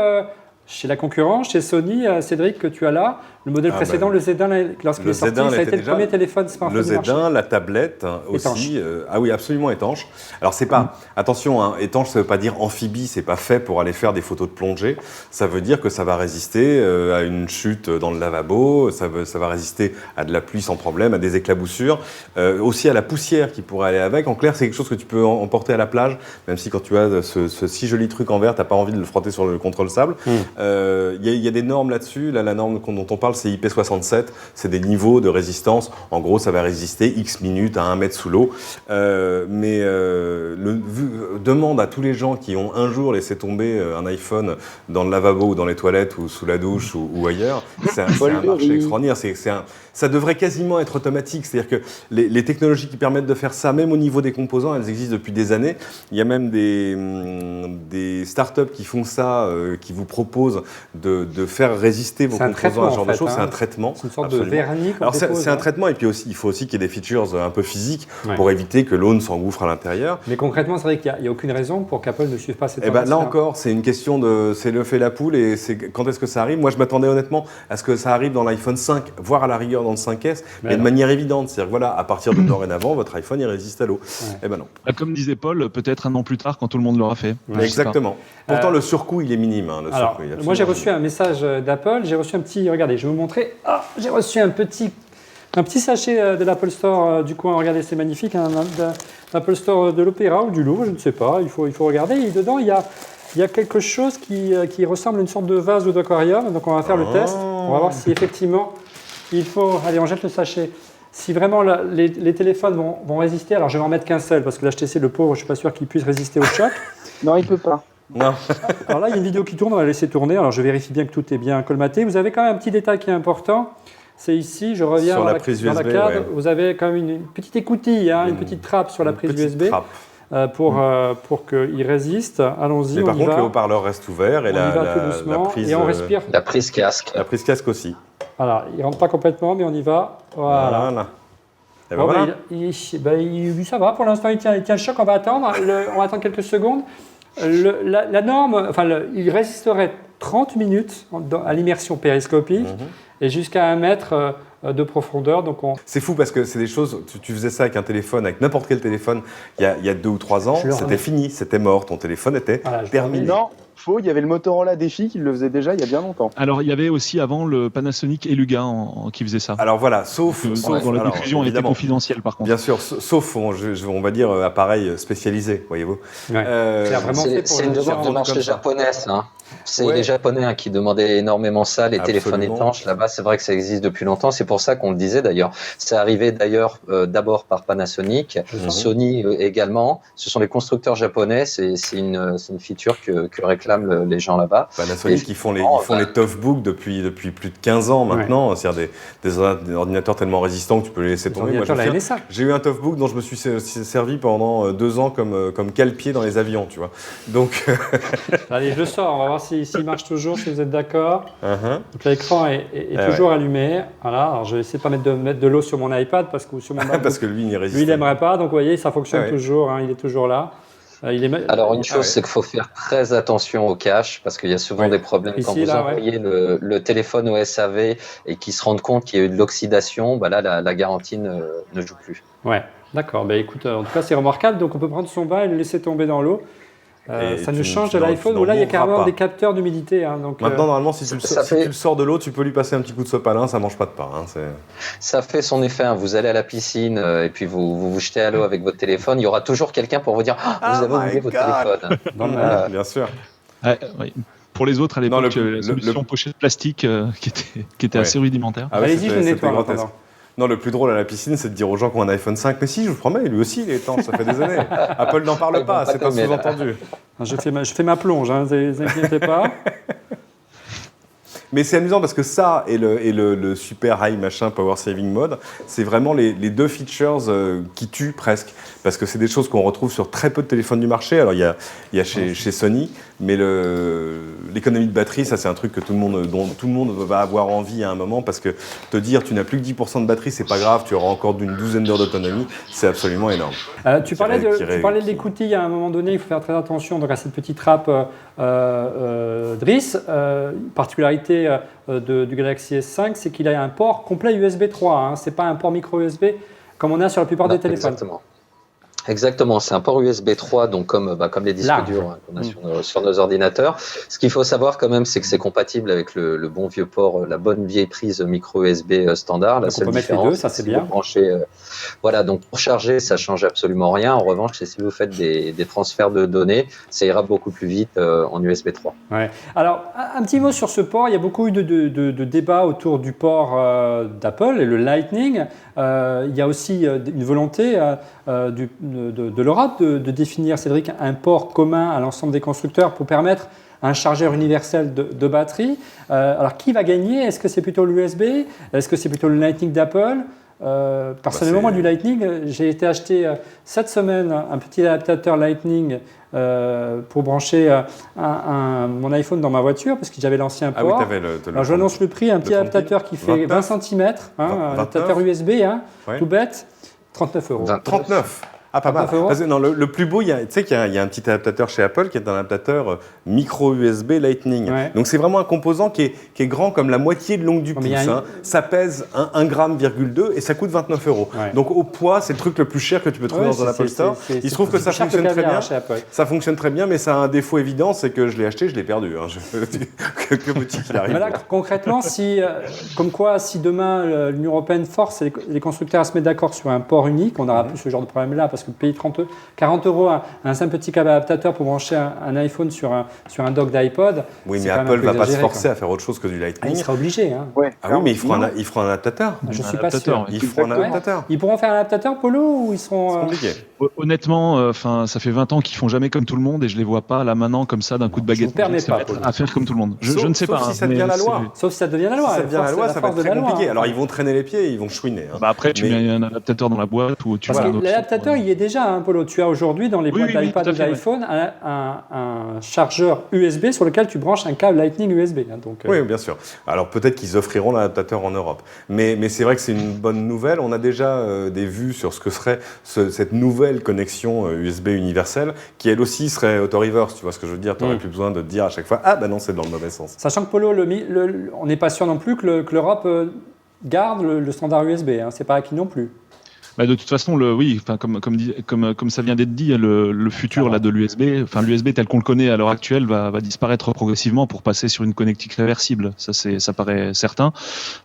Speaker 1: chez la concurrence, chez Sony. Cédric, que tu as là. Le modèle précédent, le Z1, lorsqu'il est sorti, ça a été le premier téléphone smartphone.
Speaker 5: Le Z1, la tablette aussi. Oui, absolument étanche. Alors, c'est pas. Attention, étanche, ça veut pas dire amphibie, c'est pas fait pour aller faire des photos de plongée. Ça veut dire que ça va résister à une chute dans le lavabo, ça va résister à de la pluie sans problème, à des éclaboussures, aussi à la poussière qui pourrait aller avec. En clair, c'est quelque chose que tu peux emporter à la plage, même si quand tu as ce si joli truc en verre, t'as pas envie de le frotter contre le sable. Il y a des normes là-dessus. Là, la norme dont on parle, c'est IP67, c'est des niveaux de résistance. En gros, ça va résister X minutes à 1 mètre sous l'eau. Demande à tous les gens qui ont un jour laissé tomber un iPhone dans le lavabo ou dans les toilettes ou sous la douche ou ailleurs. C'est un marché extraordinaire. Ça devrait quasiment être automatique. C'est-à-dire que les technologies qui permettent de faire ça, même au niveau des composants, elles existent depuis des années. Il y a même des startups qui font ça, qui vous proposent de faire résister vos composants à ce genre de choses. C'est un traitement.
Speaker 1: C'est une sorte de vernis.
Speaker 5: Alors c'est un traitement et puis aussi il faut aussi qu'il y ait des features un peu physiques pour éviter que l'eau ne s'engouffre à l'intérieur.
Speaker 1: Mais concrètement, c'est vrai qu'il n'y a aucune raison pour qu'Apple ne suive pas cette tendance.
Speaker 5: Là encore, c'est une question c'est le fait la poule et c'est quand est-ce que ça arrive. Moi, je m'attendais honnêtement à ce que ça arrive dans l'iPhone 5, voire à la rigueur dans le 5S, mais de manière évidente. C'est-à-dire voilà, à partir de dorénavant, votre iPhone il résiste à l'eau. Non.
Speaker 4: Comme disait Paul, peut-être un an plus tard quand tout le monde l'aura fait.
Speaker 5: Exactement. Pourtant, le surcoût il est minime.
Speaker 1: Moi, j'ai reçu un message d'Apple. J'ai reçu un petit. Regardez, je vais vous montrer. J'ai reçu un petit sachet de l'Apple Store du coin. Regardez, c'est magnifique. L'Apple Store de l'Opéra ou du Louvre, je ne sais pas. Il faut regarder. Et dedans, il y a quelque chose qui ressemble à une sorte de vase ou d'aquarium. Donc, on va faire le test. On va voir si effectivement il faut. Allez, on jette le sachet. Si vraiment les téléphones vont résister, alors je vais en mettre qu'un seul parce que l'HTC, le pauvre, je ne suis pas sûr qu'il puisse résister au choc.
Speaker 3: Non, il ne peut pas.
Speaker 5: Non.
Speaker 1: Alors là, il y a une vidéo qui tourne, on va la laisser tourner. Alors je vérifie bien que tout est bien colmaté. Vous avez quand même un petit détail qui est important. C'est ici, je reviens
Speaker 5: Sur
Speaker 1: dans
Speaker 5: la prise
Speaker 1: dans
Speaker 5: USB,
Speaker 1: cadre.
Speaker 5: ouais.
Speaker 1: Vous avez quand même une petite écoutille, une petite trappe sur la prise
Speaker 5: Petite
Speaker 1: USB
Speaker 5: trappe.
Speaker 1: pour qu'il résiste. Allons-y,
Speaker 5: Mais
Speaker 1: on
Speaker 5: par
Speaker 1: y
Speaker 5: contre,
Speaker 1: va.
Speaker 5: le haut-parleur reste ouvert et
Speaker 1: On y va tout
Speaker 5: la
Speaker 1: doucement
Speaker 5: prise,
Speaker 1: et on respire.
Speaker 2: La prise casque.
Speaker 5: la prise casque aussi.
Speaker 1: Voilà, il ne rentre pas complètement, mais on y va. Voilà.
Speaker 5: Et ben
Speaker 1: Bon,
Speaker 5: voilà.
Speaker 1: Ça va, pour l'instant, il tient le choc. On va attendre, on va attendre quelques secondes. La norme, il résisterait 30 minutes à l'immersion périscopique et jusqu'à 1 mètre de profondeur. Donc
Speaker 5: C'est fou parce que c'est des choses, tu faisais ça avec un téléphone, avec n'importe quel téléphone, il y a 2 ou 3 ans,
Speaker 1: Je le
Speaker 5: c'était
Speaker 1: remets.
Speaker 5: fini, c'était mort, ton téléphone était
Speaker 1: Voilà, je
Speaker 5: terminé.
Speaker 1: le remets.
Speaker 3: Non, faux, il y avait le Motorola Défi qui le faisait déjà il y a bien longtemps.
Speaker 4: Alors, il y avait aussi avant le Panasonic Eluga qui faisait ça.
Speaker 5: Alors voilà, sauf
Speaker 4: Dont la
Speaker 5: alors,
Speaker 4: diffusion était
Speaker 5: évidemment,
Speaker 4: confidentielle, par contre.
Speaker 5: bien sûr, sauf on va dire appareil spécialisé, voyez-vous.
Speaker 1: Ouais. C'est vraiment fait pour
Speaker 2: C'est une
Speaker 1: le
Speaker 2: demande de
Speaker 1: genre
Speaker 2: marché
Speaker 5: comme ça.
Speaker 2: japonaise. Hein. C'est
Speaker 5: Ouais.
Speaker 2: les Japonais qui demandaient énormément ça, les téléphones
Speaker 5: Absolument.
Speaker 2: étanches. Là-bas, c'est vrai que ça existe depuis longtemps. C'est pour ça qu'on le disait d'ailleurs. C'est arrivé d'ailleurs d'abord par Panasonic, Sony également. Ce sont les constructeurs japonais. C'est une feature que réclament les gens là-bas.
Speaker 5: Panasonic,
Speaker 2: Et
Speaker 5: ils font les toughbooks depuis plus de 15 ans maintenant. C'est-à-dire des ordinateurs tellement résistants que tu peux les laisser tomber. Moi, je
Speaker 1: Ordinateur,
Speaker 5: me
Speaker 1: la
Speaker 5: souviens,
Speaker 1: NSA.
Speaker 5: j'ai eu un toughbook dont je me suis servi pendant 2 ans comme cale-pied dans les avions, tu vois. Donc,
Speaker 1: Allez, je le sors, on va voir s'il marche toujours, si vous êtes d'accord.
Speaker 5: uh-huh.
Speaker 1: Donc l'écran est toujours allumé. Voilà, alors je vais essayer de pas mettre de l'eau sur mon iPad parce que sur mon MacBook,
Speaker 5: parce que lui, il résiste.
Speaker 1: lui, il n'aimerait pas. Donc vous voyez, ça fonctionne
Speaker 5: Ah ouais.
Speaker 1: toujours, il est toujours là.
Speaker 2: Alors une chose,
Speaker 5: ouais.
Speaker 2: c'est qu'il faut faire très attention au cache parce qu'il y a souvent
Speaker 5: Ouais.
Speaker 2: des problèmes quand
Speaker 1: Ici,
Speaker 2: vous
Speaker 1: là, ouais.
Speaker 2: envoyez le téléphone au SAV et qu'ils se rendent compte qu'il y a eu de l'oxydation. Bah là, la garantie ne joue plus.
Speaker 1: Ouais, d'accord. Bah, écoute, en tout cas, c'est remarquable. Donc on peut prendre son bain et le laisser tomber dans l'eau.
Speaker 5: Et
Speaker 1: Ça
Speaker 5: tu-
Speaker 1: nous change
Speaker 5: tu
Speaker 1: de
Speaker 5: n'en-
Speaker 1: l'iPhone
Speaker 5: tu
Speaker 1: où là, il y a
Speaker 5: n'en
Speaker 1: carrément
Speaker 5: mourras
Speaker 1: des
Speaker 5: pas.
Speaker 1: capteurs d'humidité. Donc,
Speaker 5: Maintenant, normalement, si tu
Speaker 2: ça fait-
Speaker 5: le sors de l'eau, tu peux lui passer un petit coup de sopalin, ça mange pas de pain.
Speaker 2: Ça fait son effet. Hein. Vous allez à la piscine et puis vous jetez à l'eau avec votre téléphone. Il y aura toujours quelqu'un pour vous dire vous avez oublié votre téléphone.
Speaker 5: Bien sûr.
Speaker 4: Ouais. Pour les autres, à l'époque,
Speaker 5: Non,
Speaker 4: tu avais la solution pochette plastique qui était
Speaker 5: Ouais.
Speaker 4: assez rudimentaire.
Speaker 5: Ah ouais,
Speaker 1: Allez-y, je
Speaker 5: c'était-
Speaker 1: le
Speaker 5: c'était
Speaker 1: nettoie en
Speaker 5: grotesque.
Speaker 1: attendant.
Speaker 5: Non, le plus drôle à la piscine, c'est de dire aux gens qui ont un iPhone 5, mais si, je vous promets, lui aussi, il est étanche, ça fait des années. Apple n'en parle
Speaker 2: Ils
Speaker 5: pas,
Speaker 2: vont pas
Speaker 5: c'est un
Speaker 2: t'aimer, là.
Speaker 5: sous-entendu.
Speaker 1: Je fais ma plonge, ne vous inquiétez pas.
Speaker 5: Mais c'est amusant parce que ça et le super high machin power saving mode, c'est vraiment les 2 features qui tuent presque. Parce que c'est des choses qu'on retrouve sur très peu de téléphones du marché. Alors il y a chez Sony, mais l'économie de batterie, ça c'est un truc dont tout le monde va avoir envie à un moment parce que te dire tu n'as plus que 10% de batterie, c'est pas grave, tu auras encore d'une douzaine d'heures d'autonomie, c'est absolument énorme.
Speaker 1: Tu parlais de
Speaker 5: qui-
Speaker 1: l'écoutille à un moment donné, il faut faire très attention donc à cette petite trappe Driss. Particularité du Galaxy S5, c'est qu'il a un port complet USB 3. Ce n'est pas un port micro USB comme on a sur la plupart
Speaker 2: Non,
Speaker 1: des téléphones.
Speaker 2: Exactement, c'est un port USB 3, donc comme les disques
Speaker 1: Large.
Speaker 2: durs qu'on a sur nos ordinateurs. Ce qu'il faut savoir quand même, c'est que c'est compatible avec le bon vieux port, la bonne vieille prise micro USB standard. La
Speaker 1: Donc on
Speaker 2: seule
Speaker 1: peut mettre les
Speaker 2: différence,
Speaker 1: deux, ça c'est
Speaker 2: si
Speaker 1: bien.
Speaker 2: vous branchez, voilà, donc pour charger, ça change absolument rien. En revanche, si vous faites des transferts de données, ça ira beaucoup plus vite en USB 3.
Speaker 1: Ouais. Alors, un petit mot sur ce port. Il y a beaucoup eu de débats autour du port d'Apple et le Lightning. Il y a aussi une volonté de l'Europe de définir, Cédric, un port commun à l'ensemble des constructeurs pour permettre un chargeur universel de batterie. Alors, qui va gagner? Est-ce que c'est plutôt l'USB? Est-ce que c'est plutôt le Lightning d'Apple? Personnellement, moi, du Lightning, j'ai été acheter cette semaine un petit adaptateur Lightning pour brancher mon iPhone dans ma voiture parce que j'avais l'ancien
Speaker 5: Ah oui,
Speaker 1: port.
Speaker 5: tu avais
Speaker 1: Alors j'annonce le prix, un petit adaptateur qui fait 20 cm, un adaptateur USB,
Speaker 5: Ouais.
Speaker 1: tout bête, 39 €.
Speaker 5: 39. Ah, pas mal.
Speaker 1: 39 €.
Speaker 5: Parce que, non, le plus beau, tu sais qu'il y a un petit adaptateur chez Apple qui est un adaptateur micro USB Lightning.
Speaker 1: Ouais.
Speaker 5: Donc c'est vraiment un composant qui est grand comme la moitié de longue du
Speaker 1: Non,
Speaker 5: pouce.
Speaker 1: mais il y a
Speaker 5: Hein. Ça pèse 1,2 g et ça coûte 29 €.
Speaker 1: Ouais.
Speaker 5: Donc au poids, c'est le truc le plus cher que tu peux trouver dans un Apple Store. Il se trouve que ça fonctionne très bien.
Speaker 1: Chez Apple.
Speaker 5: Ça fonctionne très bien, mais ça a un défaut évident, c'est que je l'ai acheté, je l'ai perdu. Hein. Que veux-tu qu'il arrive?
Speaker 1: Mais là, concrètement, si demain l'Union européenne force les constructeurs à se mettre d'accord sur un port unique, on n'aura plus ce genre de problème-là parce que payer 40 € un simple petit câble adaptateur pour brancher un iPhone sur un dock d'iPod.
Speaker 5: Oui,
Speaker 1: c'est
Speaker 5: mais
Speaker 1: quand même
Speaker 5: Apple
Speaker 1: un peu
Speaker 5: va pas se
Speaker 1: exagéré,
Speaker 5: forcer
Speaker 1: quoi.
Speaker 5: à faire autre chose que du Lightning.
Speaker 1: Il sera obligé. Hein.
Speaker 3: Ouais,
Speaker 5: Ah oui, mais ils
Speaker 1: Non.
Speaker 5: feront un adaptateur.
Speaker 1: Je
Speaker 4: Un
Speaker 1: suis pas
Speaker 4: adaptateur,
Speaker 1: sûr.
Speaker 4: oui.
Speaker 5: Ils feront un
Speaker 3: Exactement.
Speaker 5: adaptateur.
Speaker 1: Ils pourront faire un adaptateur Polo ou ils seront.
Speaker 5: C'est compliqué.
Speaker 4: Honnêtement, ça fait 20 ans qu'ils font jamais comme tout le monde et je les vois pas là maintenant comme ça d'un coup de baguette à faire comme tout le monde. Je ne sais pas.
Speaker 5: Sauf si ça devient la loi.
Speaker 1: Sauf si ça devient la loi.
Speaker 5: Si ça devient la loi, ça va être très compliqué. Alors ils vont traîner les pieds et ils vont chouiner.
Speaker 4: Après, tu mets un adaptateur dans la boîte ou tu.
Speaker 1: Parce que l'adaptateur, il y est déjà, hein, Polo. Tu as aujourd'hui dans les boîtes d'iPad ou d'iPhone un chargeur USB sur lequel tu branches un câble Lightning USB. Hein, donc,
Speaker 5: Oui, bien sûr. Alors peut-être qu'ils offriront l'adaptateur en Europe. Mais c'est vrai que c'est une bonne nouvelle. On a déjà des vues sur ce que serait cette nouvelle connexion USB universelle qui elle aussi serait auto-reverse. Tu vois ce que je veux dire? Tu n'aurais plus besoin de te dire à chaque fois non, c'est dans le mauvais sens.
Speaker 1: Sachant que Polo, on n'est pas sûr non plus que l'Europe garde le standard USB. Hein. C'est pas acquis non plus.
Speaker 4: De toute façon, comme ça vient d'être dit, le futur là de l'USB, l'USB tel qu'on le connaît à l'heure actuelle va disparaître progressivement pour passer sur une connectique réversible. Ça paraît certain.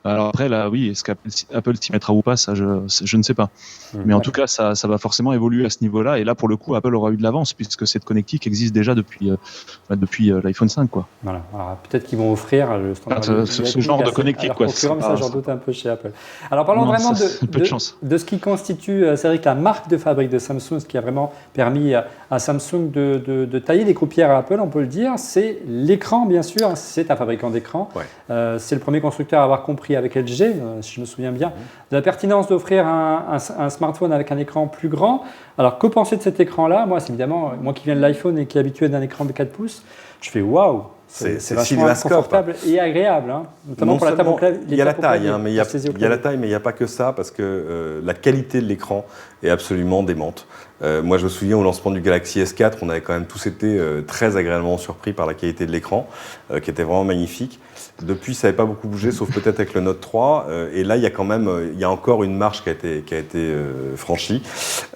Speaker 4: Alors après là, oui, est-ce qu'Apple s'y mettra ou pas, ça je ne sais pas. Mais en tout cas, ça va forcément évoluer à ce niveau-là. Et là, pour le coup, Apple aura eu de l'avance puisque cette connectique existe déjà depuis l'iPhone 5, quoi.
Speaker 1: Voilà. Alors, peut-être qu'ils vont offrir le standard
Speaker 4: ce genre de connectique, quoi.
Speaker 1: Ça, j'en doute un peu chez Apple. Alors parlons vraiment de ce qui constitue, Cédric, la marque de fabrique de Samsung, ce qui a vraiment permis à Samsung de tailler des croupières à Apple, on peut le dire, c'est l'écran, bien sûr. C'est un fabricant d'écran. Ouais. C'est le premier constructeur à avoir compris avec LG, si je me souviens bien, de la pertinence d'offrir un smartphone avec un écran plus grand. Alors, que penser de cet écran-là? Moi, c'est évidemment, moi qui viens de l'iPhone et qui est habitué d'un écran de 4 pouces, je fais waouh! C'est vachement confortable et agréable, hein, notamment pour la table.
Speaker 5: Il y a la taille, mais il y a la taille, mais il n'y a pas que ça, parce que la qualité de l'écran est absolument démente. Moi, je me souviens au lancement du Galaxy S4, on avait quand même tous été très agréablement surpris par la qualité de l'écran, qui était vraiment magnifique. Depuis, ça n'avait pas beaucoup bougé, sauf peut-être avec le Note 3. Et là, il y a encore une marche qui a été franchie.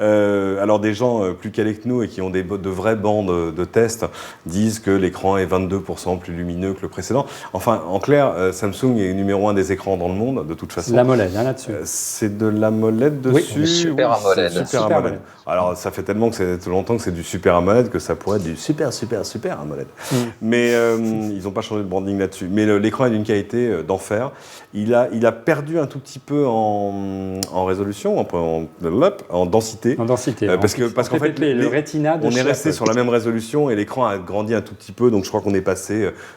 Speaker 5: Alors, des gens plus calés que nous et qui ont de vraies bandes de tests disent que l'écran est 22% plus lumineux que le précédent. Enfin, en clair, Samsung est numéro 1 des écrans dans le monde, de toute façon.
Speaker 1: L'AMOLED, là-dessus.
Speaker 5: C'est de l'AMOLED dessus.
Speaker 2: Oui, Super AMOLED.
Speaker 5: Super AMOLED. Alors, ça fait tellement longtemps que c'est du Super AMOLED que ça pourrait être du Super AMOLED. Mais ils n'ont pas changé de branding là-dessus. Mais l'écran est d'une qualité d'enfer. Il a perdu un tout petit peu en résolution, en densité.
Speaker 1: En densité.
Speaker 5: Parce qu'en fait,
Speaker 1: le Retina
Speaker 5: on est resté sur la même résolution et l'écran a grandi un tout petit peu. Donc, je crois qu'on est passé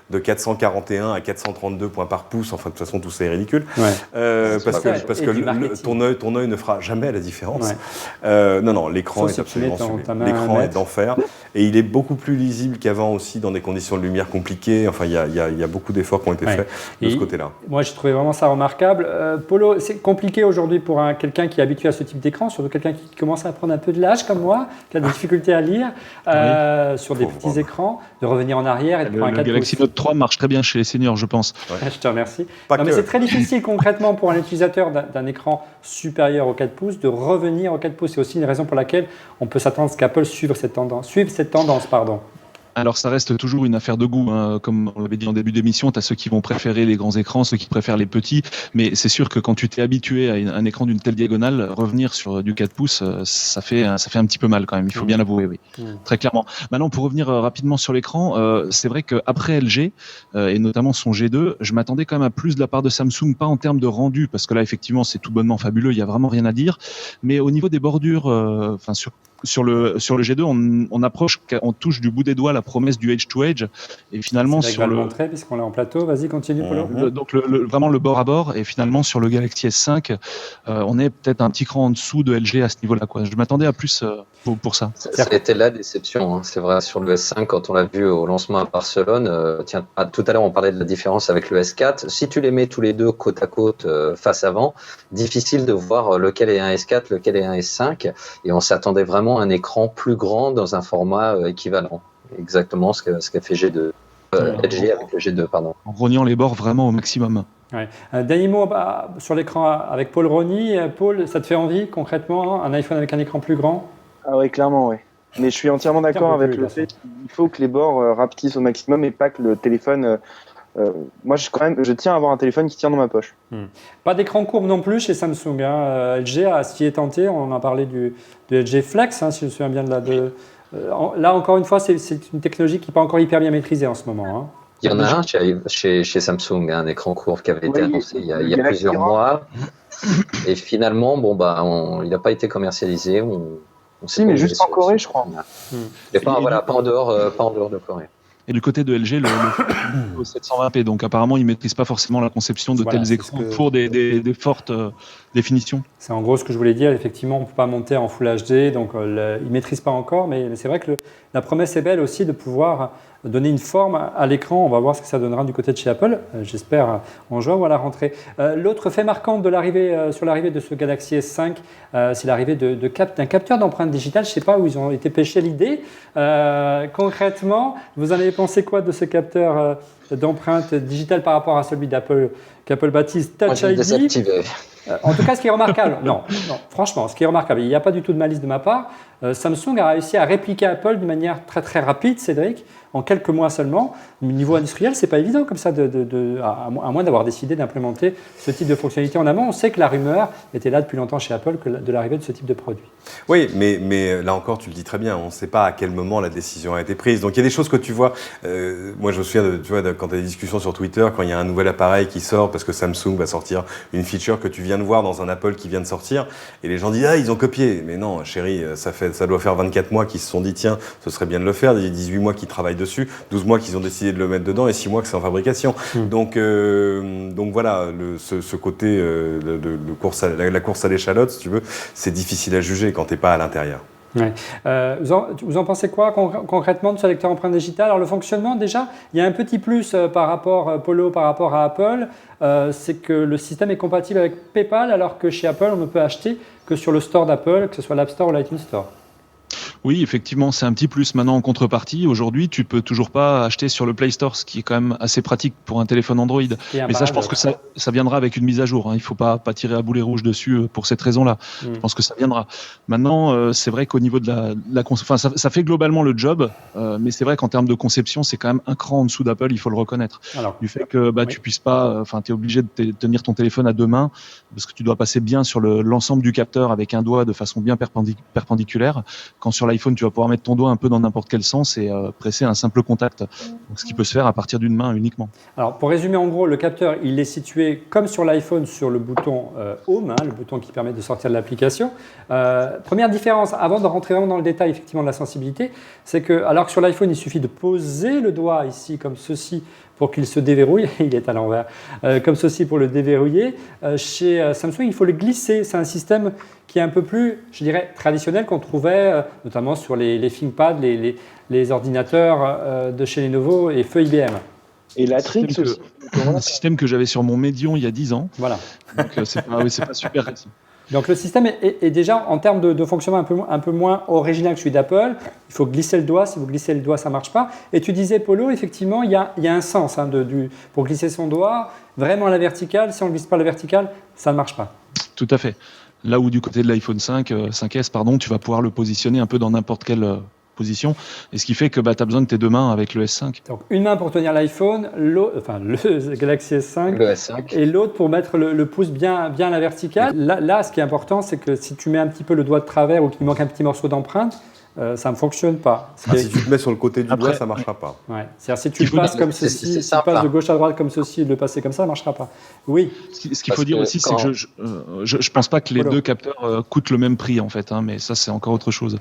Speaker 5: de 441 à 432 points par pouce. Enfin, de toute façon, tout ça est ridicule. Ouais. Parce que ton œil ne fera jamais la différence. Ouais. Non, l'écran est absolument sublime. L'écran est d'enfer. Et il est beaucoup plus lisible qu'avant aussi dans des conditions de lumière compliquées. Enfin, il y a beaucoup d'efforts qui ont été faits de ce côté-là.
Speaker 1: Moi, j'ai trouvé vraiment ça remarquable. Polo, c'est compliqué aujourd'hui pour quelqu'un qui est habitué à ce type d'écran, surtout quelqu'un qui commence à prendre un peu de l'âge comme moi, qui a des difficultés à lire sur des petits écrans, de revenir en arrière et de prendre un 4 pouces.
Speaker 4: Le Galaxy Note 3 marche très bien chez les seniors, je pense.
Speaker 1: Ouais. Je te remercie. Mais c'est très difficile concrrètement pour un utilisateur d'un écran supérieur au 4 pouces de revenir au 4 pouces. C'est aussi une raison pour laquelle on peut s'attendre à ce qu'Apple suive cette tendance.
Speaker 4: Alors ça reste toujours une affaire de goût, hein. Comme on l'avait dit en début d'émission, tu as ceux qui vont préférer les grands écrans, ceux qui préfèrent les petits, mais c'est sûr que quand tu t'es habitué à un écran d'une telle diagonale, revenir sur du 4 pouces, ça fait un petit peu mal quand même, il faut bien l'avouer, oui. Très clairement. Maintenant, pour revenir rapidement sur l'écran, c'est vrai qu'après LG, et notamment son G2, je m'attendais quand même à plus de la part de Samsung, pas en termes de rendu, parce que là effectivement c'est tout bonnement fabuleux, il n'y a vraiment rien à dire, mais au niveau des bordures, sur le G2, on approche, on touche du bout des doigts la promesse du edge-to-edge, et finalement
Speaker 1: sur le montrer puisqu'on est en plateau. Vas-y, continue, Polo.
Speaker 4: Donc vraiment le bord à bord, et finalement sur le Galaxy S5, on est peut-être un petit cran en dessous de LG à ce niveau-là, quoi. Je m'attendais à plus pour ça.
Speaker 2: Ça a été la déception, hein. C'est vrai, sur le S5 quand on l'a vu au lancement à Barcelone. Tout à l'heure on parlait de la différence avec le S4. Si tu les mets tous les deux côte à côte, face avant, difficile de voir lequel est un S4, lequel est un S5, et on s'attendait vraiment un écran plus grand dans un format équivalent. Exactement ce qu'a fait G2. LG avec le G2, pardon.
Speaker 4: En rognant les bords vraiment au maximum.
Speaker 1: Ouais. Dernier mot sur l'écran avec Paul Rony. Paul, ça te fait envie concrètement, un iPhone avec un écran plus grand?
Speaker 3: Ah oui, clairement, oui. Mais je suis entièrement d'accord avec le fait qu'il faut que les bords rapetissent au maximum et pas que le téléphone... moi, je tiens à avoir un téléphone qui tient dans ma poche.
Speaker 1: Pas d'écran courbe non plus chez Samsung. LG s'y est tenté. On en a parlé de LG Flex, si je me souviens bien là, encore une fois, c'est une technologie qui n'est pas encore hyper bien maîtrisée en ce moment. Hein.
Speaker 2: Il y en a un chez Samsung, un écran courbe qui avait été annoncé il y a plusieurs mois. Et finalement, il n'a pas été commercialisé. Donc,
Speaker 3: Si, mais juste en Corée, je crois.
Speaker 2: Et pas en dehors de Corée.
Speaker 4: Et du côté de LG, le 720p. Donc apparemment, ils ne maîtrisent pas forcément la conception de tels écrans pour des fortes définitions.
Speaker 1: C'est en gros ce que je voulais dire. Effectivement, on ne peut pas monter en Full HD, donc ils ne maîtrisent pas encore. Mais c'est vrai que la promesse est belle aussi de pouvoir donner une forme à l'écran. On va voir ce que ça donnera du côté de chez Apple, j'espère en juin ou à la rentrée. L'autre fait marquant de sur l'arrivée de ce Galaxy S5, c'est l'arrivée d'un capteur d'empreinte digitale. Je ne sais pas où ils ont été pêchés l'idée. Concrètement, vous en avez pensé quoi de ce capteur d'empreinte digitale par rapport à celui qu'Apple baptise Touch ID?
Speaker 2: Désactivé.
Speaker 1: En tout cas, ce qui est remarquable, franchement, ce qui est remarquable, il n'y a pas du tout de malice de ma part. Samsung a réussi à répliquer Apple d'une manière très très rapide, Cédric, en quelques mois seulement. Au niveau industriel, c'est pas évident comme ça, à moins d'avoir décidé d'implémenter ce type de fonctionnalité en amont. On sait que la rumeur était là depuis longtemps chez Apple de l'arrivée de ce type de produit.
Speaker 5: Oui, mais là encore, tu le dis très bien, on ne sait pas à quel moment la décision a été prise. Donc il y a des choses que tu vois. Moi, je me souviens, quand tu as des discussions sur Twitter, quand il y a un nouvel appareil qui sort, parce que Samsung va sortir une feature que tu viens de voir dans un Apple qui vient de sortir, et les gens disent « Ah, ils ont copié !» Mais non, chérie, ça doit faire 24 mois qu'ils se sont dit « Tiens, ce serait bien de le faire », 18 mois qu'ils travaillent dessus, 12 mois qu'ils ont décidé de le mettre dedans, et 6 mois que c'est en fabrication. Donc voilà, ce côté de la course à l'échalote, si tu veux, c'est difficile à juger quand tu n'es pas à l'intérieur.
Speaker 1: Ouais. Vous en pensez quoi concrètement de ce lecteur empreinte digitale? Alors le fonctionnement, déjà, il y a un petit plus par rapport à Apple, c'est que le système est compatible avec PayPal, alors que chez Apple, on ne peut acheter que sur le store d'Apple, que ce soit l'App Store ou l'iTunes Store.
Speaker 4: Oui, effectivement, c'est un petit plus maintenant en contrepartie. Aujourd'hui, tu peux toujours pas acheter sur le Play Store, ce qui est quand même assez pratique pour un téléphone Android. Mais ça, je pense que ça viendra avec une mise à jour. Hein. Il faut pas tirer à boulet rouge dessus pour cette raison-là. Je pense que ça viendra. Maintenant, c'est vrai qu'au niveau de ça fait globalement le job, mais c'est vrai qu'en termes de conception, c'est quand même un cran en dessous d'Apple, il faut le reconnaître. Alors, du fait que tu puisses pas, tu es obligé de tenir ton téléphone à deux mains, parce que tu dois passer bien sur l'ensemble du capteur avec un doigt de façon bien perpendiculaire. Quand sur l'iPhone, tu vas pouvoir mettre ton doigt un peu dans n'importe quel sens et presser un simple contact. Donc, ce qui peut se faire à partir d'une main uniquement. Alors,
Speaker 1: pour résumer, en gros, le capteur, il est situé comme sur l'iPhone sur le bouton Home, le bouton qui permet de sortir de l'application. Première différence, avant de rentrer vraiment dans le détail effectivement de la sensibilité, c'est que alors que sur l'iPhone, il suffit de poser le doigt ici comme ceci pour qu'il se déverrouille, il est à l'envers, comme ceci pour le déverrouiller. Chez Samsung, il faut le glisser. C'est un système qui est un peu plus, je dirais, traditionnel qu'on trouvait notamment sur les ThinkPad, les ordinateurs de chez Lenovo et feu IBM.
Speaker 3: Et Latrix aussi.
Speaker 4: Un système que j'avais sur mon Medion il y a 10 ans.
Speaker 1: Voilà.
Speaker 4: Donc c'est pas super récent.
Speaker 1: Donc le système est déjà en termes de fonctionnement un peu moins original que celui d'Apple. Il faut glisser le doigt. Si vous glissez le doigt, ça ne marche pas. Et tu disais, Polo, effectivement, il y a un sens pour glisser son doigt vraiment à la verticale. Si on ne glisse pas à la verticale, ça ne marche pas.
Speaker 4: Tout à fait. Là où du côté de l'iPhone 5S, tu vas pouvoir le positionner un peu dans n'importe quelle position, et ce qui fait que tu as besoin de tes deux mains avec le S5.
Speaker 1: Donc une main pour tenir l'iPhone, le Galaxy S5, et l'autre pour mettre le pouce bien à la verticale. Là, ce qui est important, c'est que si tu mets un petit peu le doigt de travers ou qu'il manque un petit morceau d'empreinte, ça ne fonctionne pas.
Speaker 5: Si tu te mets sur le côté du doigt, ça ne marchera pas.
Speaker 1: Ouais. C'est-à-dire si tu le passes comme ceci, si tu passes de gauche à droite comme ceci et de le passer comme ça ne marchera pas. Oui.
Speaker 4: Ce qu'il faut dire aussi, c'est que je ne pense pas que les deux capteurs coûtent le même prix, en fait, mais ça, c'est encore autre chose.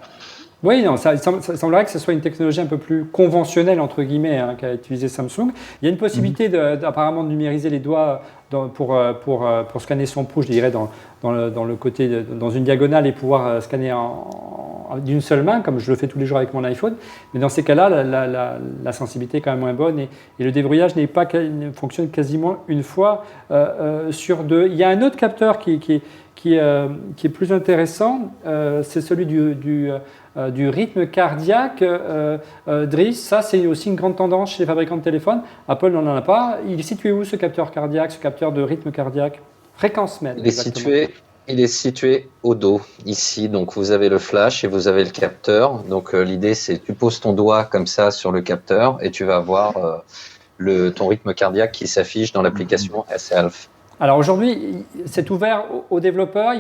Speaker 1: Oui, non, ça semblerait que ce soit une technologie un peu plus conventionnelle, entre guillemets, qu'a utilisé Samsung. Il y a une possibilité apparemment de numériser les doigts pour scanner son pouce, je dirais, dans le côté, dans une diagonale et pouvoir scanner d'une seule main, comme je le fais tous les jours avec mon iPhone. Mais dans ces cas-là, la sensibilité est quand même moins bonne et le déverrouillage ne fonctionne quasiment une fois sur deux. Il y a un autre capteur qui est plus intéressant, c'est celui du rythme cardiaque. Driss, ça c'est aussi une grande tendance chez les fabricants de téléphones. Apple n'en a pas. Il est situé où ce capteur cardiaque, ce capteur de rythme cardiaque? Fréquence mètre.
Speaker 2: Il est situé au dos, ici. Donc vous avez le flash et vous avez le capteur. Donc l'idée c'est tu poses ton doigt comme ça sur le capteur et tu vas avoir ton rythme cardiaque qui s'affiche dans l'application S-Health.
Speaker 1: Alors aujourd'hui, c'est ouvert aux développeurs.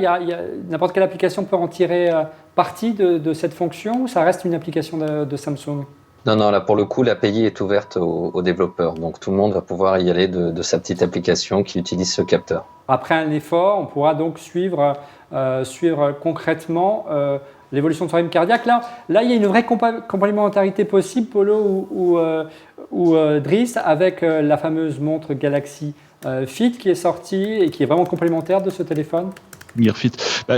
Speaker 1: N'importe quelle application peut en tirer parti de cette fonction ou ça reste une application de Samsung?
Speaker 2: Non, là pour le coup, l'API est ouverte aux développeurs, donc tout le monde va pouvoir y aller de sa petite application qui utilise ce capteur.
Speaker 1: Après un effort, on pourra donc suivre concrètement l'évolution de son rythme cardiaque. Là, il y a une vraie complémentarité possible, Polo ou Driss, avec la fameuse montre Galaxy Fit qui est sortie et qui est vraiment complémentaire de ce téléphone.
Speaker 4: Gear Fit.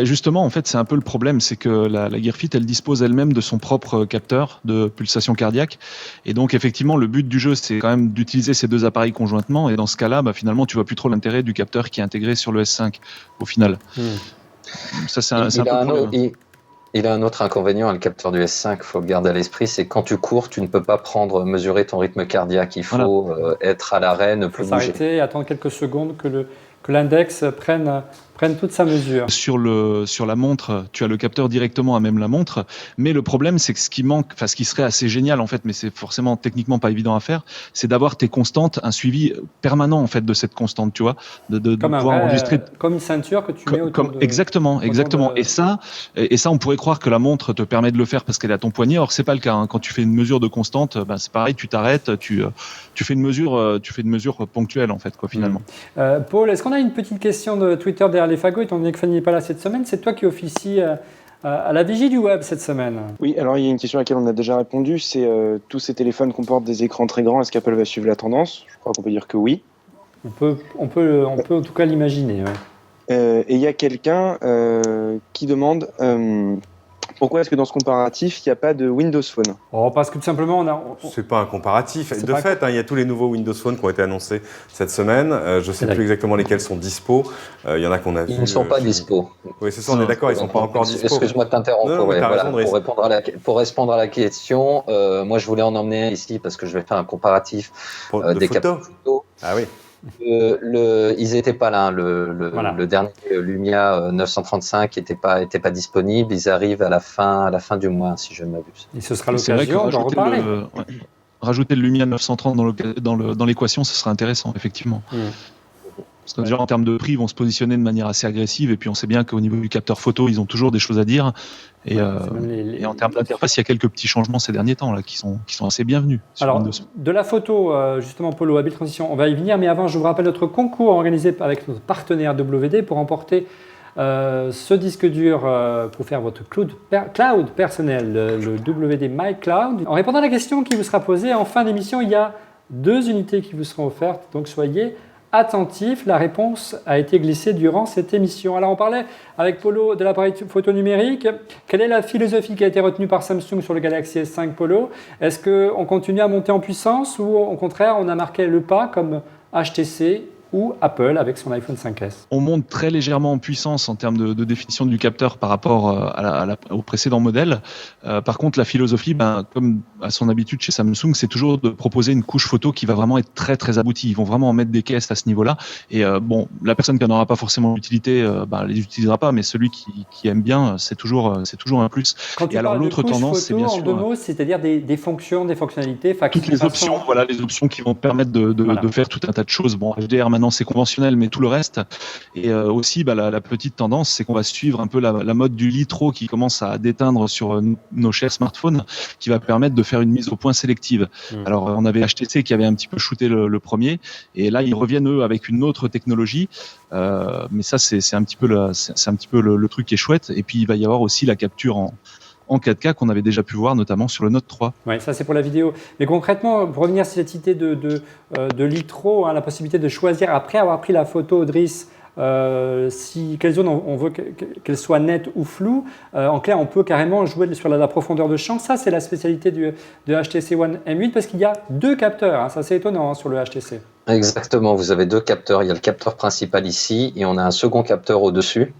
Speaker 4: Justement, en fait, c'est un peu le problème, c'est que la Gear Fit, elle dispose elle-même de son propre capteur de pulsation cardiaque. Et donc, effectivement, le but du jeu, c'est quand même d'utiliser ces deux appareils conjointement. Et dans ce cas-là, finalement, tu vois plus trop l'intérêt du capteur qui est intégré sur le S5, au final. Ça, c'est un peu le problème.
Speaker 2: Il a un autre inconvénient, le capteur du S5, il faut le garder à l'esprit, c'est que quand tu cours, tu ne peux pas mesurer ton rythme cardiaque. Il faut être à l'arrêt, ne plus bouger.
Speaker 1: S'arrêter et attendre quelques secondes que l'index prenne toute sa mesure.
Speaker 4: Sur la montre, tu as le capteur directement à même la montre, mais le problème, c'est que ce qui serait assez génial en fait, mais c'est forcément techniquement pas évident à faire, c'est d'avoir tes constantes, un suivi permanent en fait de cette constante, tu vois, de pouvoir enregistrer
Speaker 1: comme une ceinture que tu mets autour de...
Speaker 4: Exactement. Et ça, on pourrait croire que la montre te permet de le faire parce qu'elle est à ton poignet. Or, c'est pas le cas. Quand tu fais une mesure de constante, c'est pareil, tu t'arrêtes, tu fais une mesure ponctuelle en fait, quoi, finalement.
Speaker 1: Paul, est-ce qu'on a une petite question de Twitter derrière les fagots, étant donné que Fanny n'est pas là cette semaine? C'est toi qui officie à la vigie du web cette semaine.
Speaker 3: Oui, alors il y a une question à laquelle on a déjà répondu, c'est tous ces téléphones comportent des écrans très grands, est-ce qu'Apple va suivre la tendance? Je crois qu'on peut dire que oui.
Speaker 1: On peut en tout cas l'imaginer. Ouais.
Speaker 3: Et il y a quelqu'un qui demande pourquoi est-ce que dans ce comparatif, il n'y a pas de Windows Phone?
Speaker 1: Parce que tout simplement,
Speaker 5: C'est pas un comparatif. De fait, il y a tous les nouveaux Windows Phone qui ont été annoncés cette semaine. Je ne sais plus exactement lesquels sont dispo. Il y en a qu'on a vu.
Speaker 2: Ils ne sont pas dispo.
Speaker 5: Oui, c'est ça, on est d'accord, ils ne sont pas encore dispo.
Speaker 2: Excuse-moi de t'interrompre. Pour répondre à la question, moi je voulais en emmener un ici parce que je vais faire un comparatif des capteurs photos.
Speaker 5: Ah oui.
Speaker 2: Ils n'étaient pas là. Le dernier Lumia 935 n'était pas disponible. Ils arrivent à la fin du mois, si je ne m'abuse.
Speaker 1: Et ce sera l'occasion d'en reparler.
Speaker 4: Rajouter le Lumia 930 dans l'équation, ce serait intéressant, effectivement. Parce que déjà, en termes de prix, ils vont se positionner de manière assez agressive. Et puis, on sait bien qu'au niveau du capteur photo, ils ont toujours des choses à dire. Et en termes d'interface, il y a quelques petits changements ces derniers temps là, qui sont assez bienvenus.
Speaker 1: Alors, de la photo, justement, Polo, Habile Transition, on va y venir. Mais avant, je vous rappelle notre concours organisé avec notre partenaire WD pour remporter ce disque dur pour faire votre cloud personnel, le WD My Cloud. En répondant à la question qui vous sera posée en fin d'émission, il y a 2 unités qui vous seront offertes. Donc, soyez attentif, la réponse a été glissée durant cette émission. Alors on parlait avec Polo de l'appareil photo numérique. Quelle est la philosophie qui a été retenue par Samsung sur le Galaxy S5, Polo? Est-ce qu'on continue à monter en puissance ou au contraire on a marqué le pas comme HTC ou Apple avec son iPhone 5S?
Speaker 4: On monte très légèrement en puissance en termes de définition du capteur par rapport au précédent modèle. Par contre, la philosophie, comme à son habitude chez Samsung, c'est toujours de proposer une couche photo qui va vraiment être très très aboutie. Ils vont vraiment en mettre des caisses à ce niveau-là. Et la personne qui n'en aura pas forcément l'utilité, elle les utilisera pas. Mais celui qui aime bien, c'est toujours un plus.
Speaker 1: Quand tu parles l'autre tendance, c'est bien sûr en 2 mots, c'est-à-dire des fonctions, des fonctionnalités,
Speaker 4: toutes les options. Voilà, les options qui vont permettre de faire tout un tas de choses. Bon, HDR maintenant c'est conventionnel, mais tout le reste. Et aussi, la petite tendance, c'est qu'on va suivre un peu la mode du litro qui commence à déteindre sur nos chers smartphones, qui va permettre de faire une mise au point sélective. Alors, on avait HTC qui avait un petit peu shooté le premier, et là, ils reviennent, eux, avec une autre technologie. Mais ça, c'est un petit peu le truc qui est chouette. Et puis, il va y avoir aussi la capture en 4K qu'on avait déjà pu voir, notamment sur le Note 3.
Speaker 1: Oui, ça c'est pour la vidéo. Mais concrètement, pour revenir sur cette idée de litro, la possibilité de choisir, après avoir pris la photo, Driss, quelle zone on veut qu'elle soit nette ou floue. En clair, on peut carrément jouer sur la profondeur de champ. Ça, c'est la spécialité de HTC One M8 parce qu'il y a 2 capteurs. Ça, c'est étonnant sur le HTC.
Speaker 2: Exactement, vous avez 2 capteurs. Il y a le capteur principal ici et on a un second capteur au-dessus.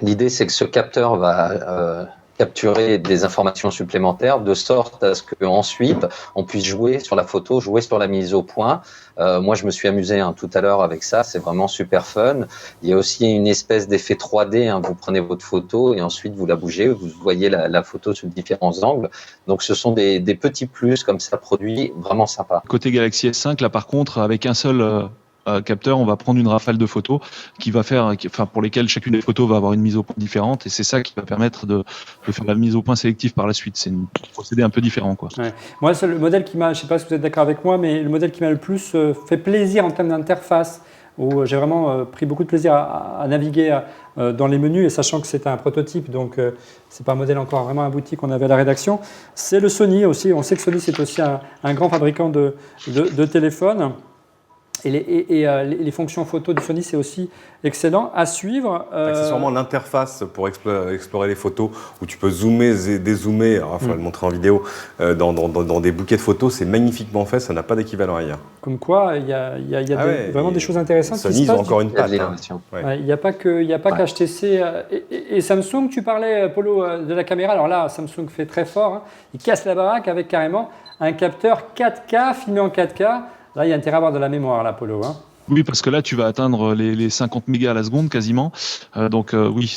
Speaker 2: L'idée, c'est que ce capteur va capturer des informations supplémentaires de sorte à ce qu'ensuite on puisse jouer sur la photo, jouer sur la mise au point. Moi, je me suis amusé tout à l'heure avec ça, c'est vraiment super fun. Il y a aussi une espèce d'effet 3D, vous prenez votre photo et ensuite vous la bougez, vous voyez la photo sous différents angles. Donc, ce sont des petits plus comme ça produits vraiment sympas.
Speaker 4: Côté Galaxy S5, là par contre, avec un seul capteurs, on va prendre une rafale de photos pour lesquelles chacune des photos va avoir une mise au point différente, et c'est ça qui va permettre de faire la mise au point sélective par la suite. C'est un procédé un peu différent, quoi.
Speaker 1: Ouais. Moi, c'est le modèle je ne sais pas si vous êtes d'accord avec moi, mais le modèle qui m'a le plus fait plaisir en termes d'interface, où j'ai vraiment pris beaucoup de plaisir à naviguer dans les menus, et sachant que c'était un prototype, donc ce n'est pas un modèle encore vraiment abouti qu'on avait à la rédaction, c'est le Sony aussi. On sait que Sony, c'est aussi un grand fabricant de téléphones. Et les fonctions photo du Sony, c'est aussi excellent à suivre.
Speaker 5: Accessoirement, l'interface pour explorer les photos, où tu peux zoomer et dézoomer, alors il faut le montrer en vidéo, dans des bouquets de photos, c'est magnifiquement fait, ça n'a pas d'équivalent ailleurs.
Speaker 1: Comme quoi, il y a vraiment des choses intéressantes.
Speaker 5: Sony, ils ont encore une patte.
Speaker 1: Il n'y a pas qu'HTC. Et Samsung, tu parlais, Polo, de la caméra. Alors là, Samsung fait très fort. Hein. Il casse la baraque avec carrément un capteur 4K, filmé en 4K. Là, il y a intérêt à avoir de la mémoire, là, Polo. Hein.
Speaker 4: Oui, parce que là, tu vas atteindre les 50 mégas à la seconde quasiment. Oui,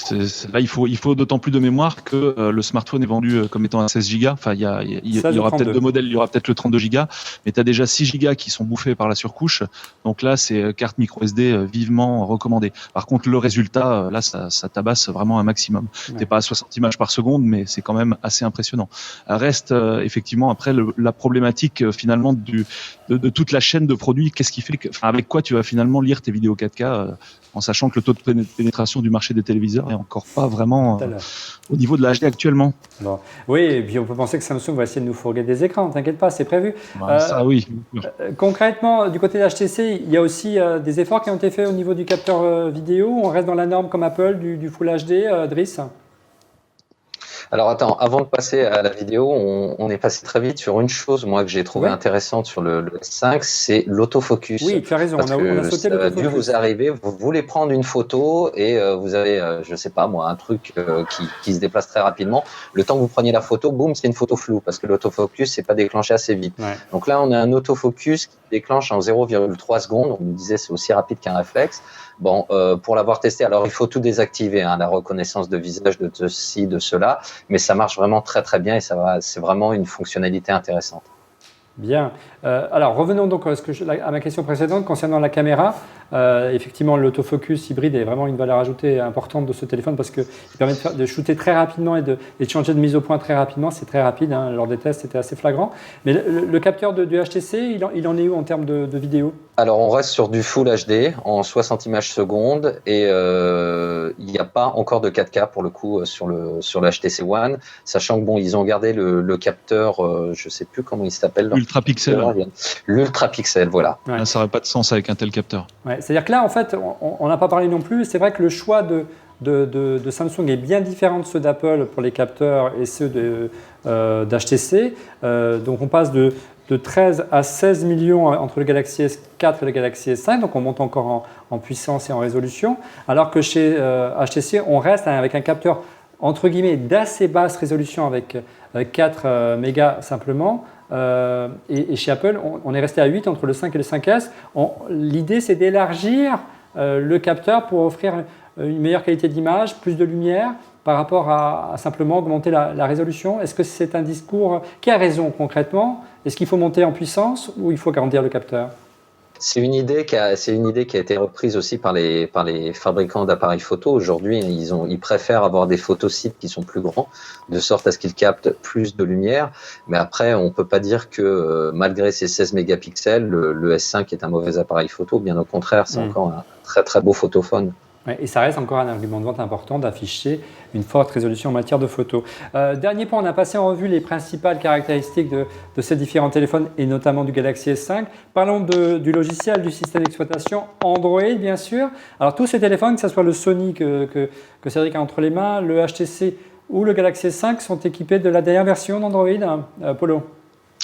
Speaker 4: là, il faut d'autant plus de mémoire que le smartphone est vendu comme étant à 16 gigas. Enfin, il y aura peut-être deux modèles, il y aura peut-être le 32 gigas, mais tu as déjà 6 gigas qui sont bouffés par la surcouche. Donc là, c'est carte micro SD vivement recommandée. Par contre, le résultat, là, ça tabasse vraiment un maximum. Ouais. T'es pas à 60 images par seconde, mais c'est quand même assez impressionnant. Reste effectivement après la problématique finalement de toute la chaîne de produits. Qu'est-ce qui fait avec quoi tu vas finalement lire tes vidéos 4K en sachant que le taux de pénétration du marché des téléviseurs est encore pas vraiment au niveau de la HD actuellement.
Speaker 1: Bon. Oui, et puis on peut penser que Samsung va essayer de nous fourguer des écrans, t'inquiète pas, c'est prévu.
Speaker 4: Ça, oui.
Speaker 1: Concrètement, du côté de HTC, il y a aussi des efforts qui ont été faits au niveau du capteur vidéo. On reste dans la norme comme Apple du Full HD, Driss.
Speaker 2: Alors attends, avant de passer à la vidéo, on est passé très vite sur une chose, moi, que j'ai trouvé intéressante sur le S5, c'est l'autofocus.
Speaker 1: Oui, tu as raison, on a sauté l'autofocus.
Speaker 2: Dû vous arriver, vous voulez prendre une photo et vous avez, je sais pas moi, un truc qui se déplace très rapidement. Le temps que vous preniez la photo, boum, c'est une photo floue parce que l'autofocus, c'est pas déclenché assez vite. Ouais. Donc là, on a un autofocus qui déclenche en 0,3 secondes. On nous disait c'est aussi rapide qu'un réflexe. Bon, pour l'avoir testé, alors il faut tout désactiver, hein, la reconnaissance de visage, de ceci, de cela, mais ça marche vraiment très très bien et c'est vraiment une fonctionnalité intéressante.
Speaker 1: Bien. Alors revenons donc à ma question précédente concernant la caméra. Effectivement, l'autofocus hybride est vraiment une valeur ajoutée importante de ce téléphone parce qu'il permet de shooter très rapidement et de changer de mise au point très rapidement. C'est très rapide, hein, lors des tests, c'était assez flagrant. Mais le capteur du HTC, il en est où en termes de vidéo ?
Speaker 2: Alors on reste sur du Full HD en 60 images secondes et il n'y a pas encore de 4K pour le coup sur le HTC One, sachant que bon, ils ont gardé le capteur, je sais plus comment il s'appelle.
Speaker 4: Ultra pixel.
Speaker 2: L'ultra pixel, voilà.
Speaker 4: Ouais. Là, ça n'aurait pas de sens avec un tel capteur.
Speaker 1: Ouais, c'est-à-dire que là, en fait, on n'a pas parlé non plus. C'est vrai que le choix de Samsung est bien différent de ceux d'Apple pour les capteurs et ceux d'HTC. Donc on passe de 13 à 16 millions entre le Galaxy S4 et le Galaxy S5, donc on monte encore en puissance et en résolution, alors que chez HTC, on reste avec un capteur entre guillemets d'assez basse résolution avec 4 mégas simplement, et chez Apple, on est resté à 8 entre le 5 et le 5S. L'idée, c'est d'élargir le capteur pour offrir une meilleure qualité d'image, plus de lumière, par rapport à simplement augmenter la résolution. Est-ce que c'est un discours qui a raison concrètement ? Est-ce qu'il faut monter en puissance ou il faut agrandir le capteur ?
Speaker 2: C'est une idée qui a été reprise aussi par les fabricants d'appareils photo. Aujourd'hui, ils préfèrent avoir des photosites qui sont plus grands, de sorte à ce qu'ils captent plus de lumière. Mais après, on peut pas dire que malgré ces 16 mégapixels, le S5 est un mauvais appareil photo. Bien au contraire, c'est encore un très très beau photophone.
Speaker 1: Ouais, et ça reste encore un argument de vente important d'afficher une forte résolution en matière de photos. Dernier point, on a passé en revue les principales caractéristiques de ces différents téléphones et notamment du Galaxy S5. Parlons du logiciel, du système d'exploitation Android, bien sûr. Alors tous ces téléphones, que ce soit le Sony que Cédric a entre les mains, le HTC ou le Galaxy S5 sont équipés de la dernière version d'Android, Polo.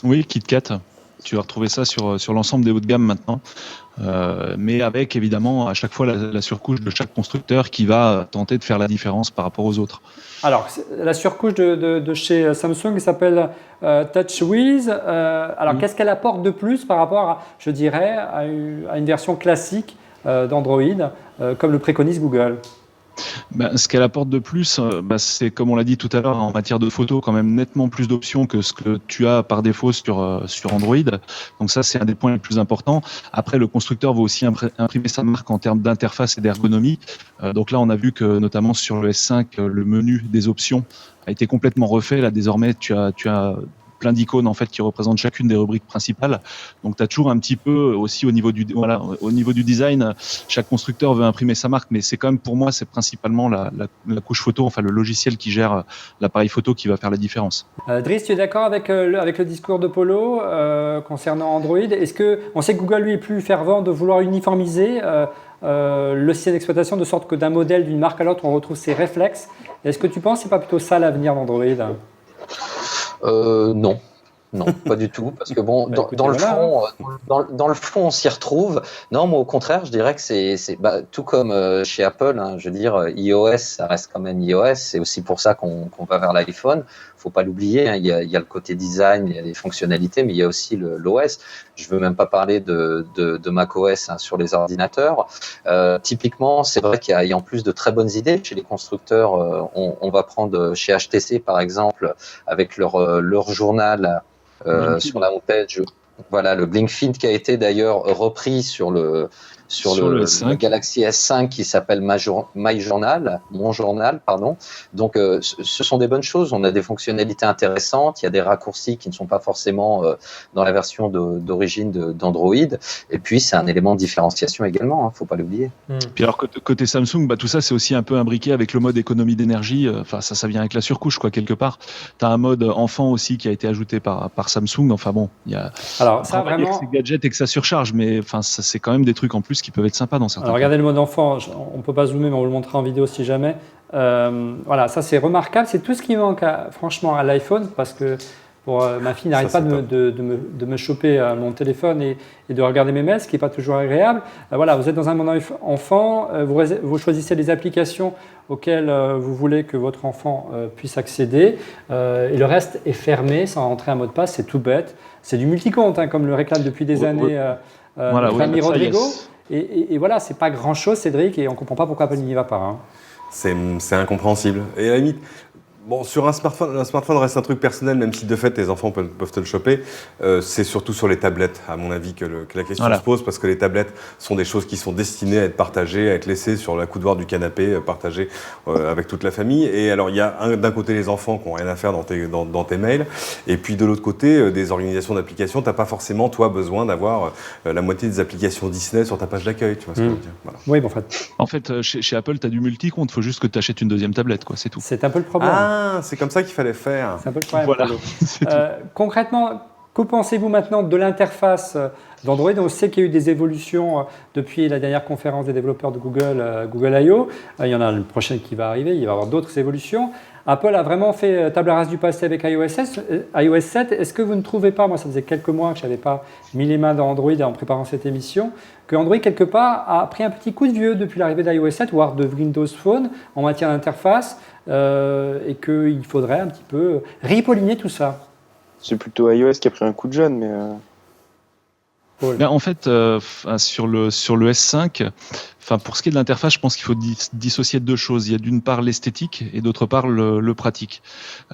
Speaker 4: Oui, KitKat. Tu vas retrouver ça sur l'ensemble des hauts de gamme maintenant. Mais avec évidemment à chaque fois la surcouche de chaque constructeur qui va tenter de faire la différence par rapport aux autres.
Speaker 1: Alors, la surcouche de chez Samsung s'appelle TouchWiz. Qu'est-ce qu'elle apporte de plus par rapport, je dirais, à une version classique d'Android, comme le préconise Google ?
Speaker 4: Ce qu'elle apporte de plus, c'est comme on l'a dit tout à l'heure, en matière de photos, quand même nettement plus d'options que ce que tu as par défaut sur Android. Donc ça, c'est un des points les plus importants. Après, le constructeur va aussi imprimer sa marque en termes d'interface et d'ergonomie. Donc là, on a vu que notamment sur le S5, le menu des options a été complètement refait. Là, désormais, tu as plein d'icônes en fait qui représentent chacune des rubriques principales. Donc tu as toujours un petit peu aussi au niveau du design, chaque constructeur veut imprimer sa marque, mais c'est quand même pour moi c'est principalement la couche photo, enfin le logiciel qui gère l'appareil photo qui va faire la différence.
Speaker 1: Driss, tu es d'accord avec le discours de Polo concernant Android? Est-ce que on sait que Google lui est plus fervent de vouloir uniformiser le système d'exploitation de sorte que d'un modèle d'une marque à l'autre on retrouve ses réflexes? Est-ce que tu penses que c'est pas plutôt ça l'avenir d'Android?
Speaker 2: Non. Non, pas du tout, parce que bon, dans le fond, on s'y retrouve. Non, moi, au contraire, je dirais que c'est tout comme chez Apple, hein, je veux dire, iOS, ça reste quand même iOS. C'est aussi pour ça qu'on va vers l'iPhone. Faut pas l'oublier. Hein, il y a le côté design, il y a les fonctionnalités, mais il y a aussi l'OS. Je veux même pas parler de macOS sur les ordinateurs. Typiquement, c'est vrai qu'il y a en plus de très bonnes idées chez les constructeurs. On va prendre chez HTC par exemple, avec leur journal. Sur la homepage, voilà le BlinkFeed qui a été d'ailleurs repris sur le Galaxy S5 qui s'appelle My Journal, mon journal, pardon. Donc, ce sont des bonnes choses. On a des fonctionnalités intéressantes. Il y a des raccourcis qui ne sont pas forcément dans la version d'origine d'Android. Et puis, c'est un élément de différenciation également. Faut pas l'oublier.
Speaker 4: Puis alors côté Samsung, tout ça c'est aussi un peu imbriqué avec le mode économie d'énergie. Enfin, ça vient avec la surcouche quoi quelque part. T'as un mode enfant aussi qui a été ajouté par Samsung. Enfin bon, il y a.
Speaker 1: Alors ça vraiment.
Speaker 4: C'est gadget et que ça surcharge, mais enfin c'est quand même des trucs en plus qui peuvent être sympas dans certains cas.
Speaker 1: Regardez le mode enfant, on ne peut pas zoomer, mais on vous le montrera en vidéo si jamais. Voilà, ça c'est remarquable, c'est tout ce qui manque franchement à l'iPhone, parce que ma fille n'arrête pas de me choper mon téléphone et de regarder mes mails, ce qui n'est pas toujours agréable. Voilà, vous êtes dans un monde enfant, vous choisissez les applications auxquelles vous voulez que votre enfant puisse accéder, et le reste est fermé sans rentrer un mot de passe, c'est tout bête. C'est du multicompte, comme le réclame depuis des années notre ami Rodrigo. Et voilà, c'est pas grand-chose, Cédric, et on ne comprend pas pourquoi Apple n'y va pas. Hein.
Speaker 5: C'est incompréhensible. Et à la limite, bon, sur un smartphone reste un truc personnel, même si de fait tes enfants peuvent te le choper. C'est surtout sur les tablettes, à mon avis, que la question se pose, parce que les tablettes sont des choses qui sont destinées à être partagées, à être laissées sur la coudoir du canapé, partagées avec toute la famille. Et alors, il y a d'un côté les enfants qui n'ont rien à faire dans tes mails, et puis de l'autre côté, des organisations d'applications. Tu n'as pas forcément, toi, besoin d'avoir la moitié des applications Disney sur ta page d'accueil. Tu vois ce que je veux dire. Voilà.
Speaker 1: Oui, bon,
Speaker 4: en fait, chez Apple, tu as du multi-compte. Il faut juste que tu achètes une deuxième tablette, quoi, c'est tout.
Speaker 1: C'est un peu le problème.
Speaker 5: C'est comme ça qu'il fallait faire.
Speaker 1: C'est un peu le problème. Voilà. Concrètement, que pensez-vous maintenant de l'interface d'Android? On sait qu'il y a eu des évolutions depuis la dernière conférence des développeurs de Google I.O. Il y en a une prochaine qui va arriver, il va y avoir d'autres évolutions. Apple a vraiment fait table rase du passé avec iOS 7. Est-ce que vous ne trouvez pas, moi ça faisait quelques mois que je n'avais pas mis les mains dans Android en préparant cette émission, que Android quelque part a pris un petit coup de vieux depuis l'arrivée d'iOS 7, voire de Windows Phone en matière d'interface, et qu'il faudrait un petit peu ripolliner tout ça?
Speaker 3: C'est plutôt iOS qui a pris un coup de jeune, mais...
Speaker 4: En fait, sur le S5, pour ce qui est de l'interface, je pense qu'il faut dissocier deux choses. Il y a d'une part l'esthétique et d'autre part le pratique.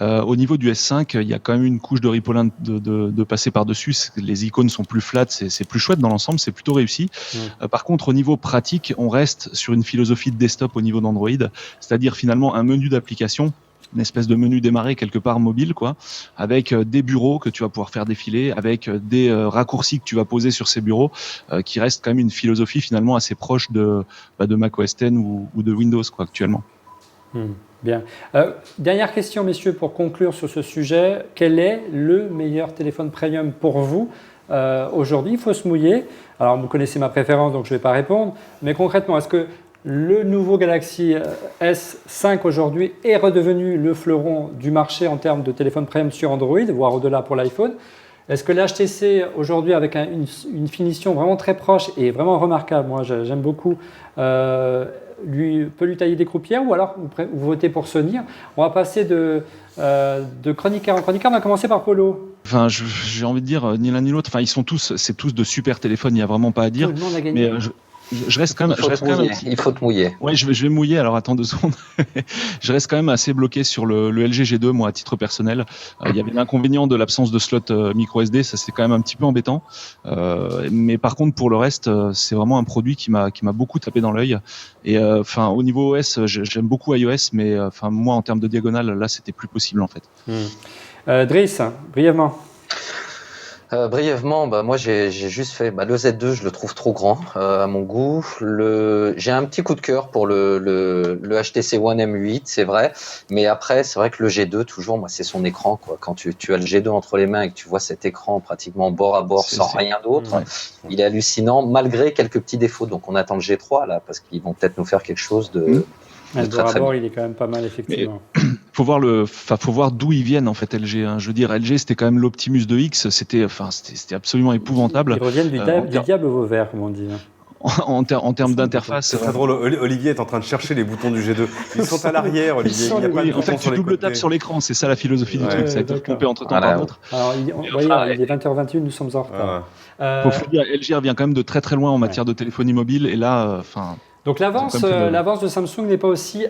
Speaker 4: Au niveau du S5, il y a quand même une couche de ripollin de passer par-dessus. Les icônes sont plus flat, c'est plus chouette dans l'ensemble, c'est plutôt réussi. Par contre, au niveau pratique, on reste sur une philosophie de desktop au niveau d'Android, c'est-à-dire finalement un menu d'application, une espèce de menu démarré quelque part mobile, quoi, avec des bureaux que tu vas pouvoir faire défiler, avec des raccourcis que tu vas poser sur ces bureaux, qui reste quand même une philosophie finalement assez proche de macOS X ou de Windows, quoi, actuellement.
Speaker 1: Bien. Dernière question, messieurs, pour conclure sur ce sujet. Quel est le meilleur téléphone premium pour vous aujourd'hui? Il faut se mouiller. Alors, vous connaissez ma préférence, donc je ne vais pas répondre. Mais concrètement, est-ce que le nouveau Galaxy S5 aujourd'hui est redevenu le fleuron du marché en termes de téléphone premium sur Android, voire au-delà pour l'iPhone? Est-ce que l'HTC aujourd'hui, avec une finition vraiment très proche et vraiment remarquable, moi j'aime beaucoup, peut lui tailler des croupières, ou alors vous votez pour Sony? On va passer de chroniqueur en chroniqueur. On va commencer par Polo.
Speaker 4: J'ai envie de dire ni l'un ni l'autre. C'est tous de super téléphones, il n'y a vraiment pas à dire.
Speaker 1: Tout le monde a gagné.
Speaker 4: je reste quand même.
Speaker 2: Il faut te mouiller.
Speaker 4: Ouais, je vais mouiller. Alors attends 2 secondes. Je reste quand même assez bloqué sur le LG G2, moi à titre personnel. Il y avait l'inconvénient de l'absence de slot micro SD, ça c'est quand même un petit peu embêtant. Mais par contre pour le reste, c'est vraiment un produit qui m'a beaucoup tapé dans l'œil. Et enfin au niveau OS, j'aime beaucoup iOS, mais enfin moi en termes de diagonale, là c'était plus possible en fait.
Speaker 1: Driss, brièvement.
Speaker 2: Brièvement, moi j'ai juste fait le Z2, je le trouve trop grand à mon goût. J'ai un petit coup de cœur pour le HTC One M8, c'est vrai, mais après c'est vrai que le G2 toujours, moi c'est son écran quoi. Quand tu as le G2 entre les mains et que tu vois cet écran pratiquement bord à bord sans rien d'autre, il est hallucinant malgré quelques petits défauts. Donc on attend le G3 là parce qu'ils vont peut-être nous faire quelque chose de
Speaker 1: Le bord à bord, il est quand même pas mal effectivement.
Speaker 4: Faut voir d'où ils viennent en fait LG. Hein. Je veux dire, LG c'était quand même l'Optimus 2X, c'était absolument épouvantable.
Speaker 1: Ils reviennent du diable au vert, comme on dit.
Speaker 4: En termes d'interface.
Speaker 5: C'est très drôle. Olivier est en train de chercher les boutons du G2. Ils sont à l'arrière, Olivier. Il n'y a pas de
Speaker 4: en fait, tu double tapes sur l'écran. C'est ça la philosophie du truc. Ça a été pompé entre temps par d'autres.
Speaker 1: Alors, il est 20h21, nous sommes en retard.
Speaker 4: Faut dire, LG revient quand même de très très loin en matière de téléphonie mobile. Et là,
Speaker 1: donc l'avance de Samsung n'est pas aussi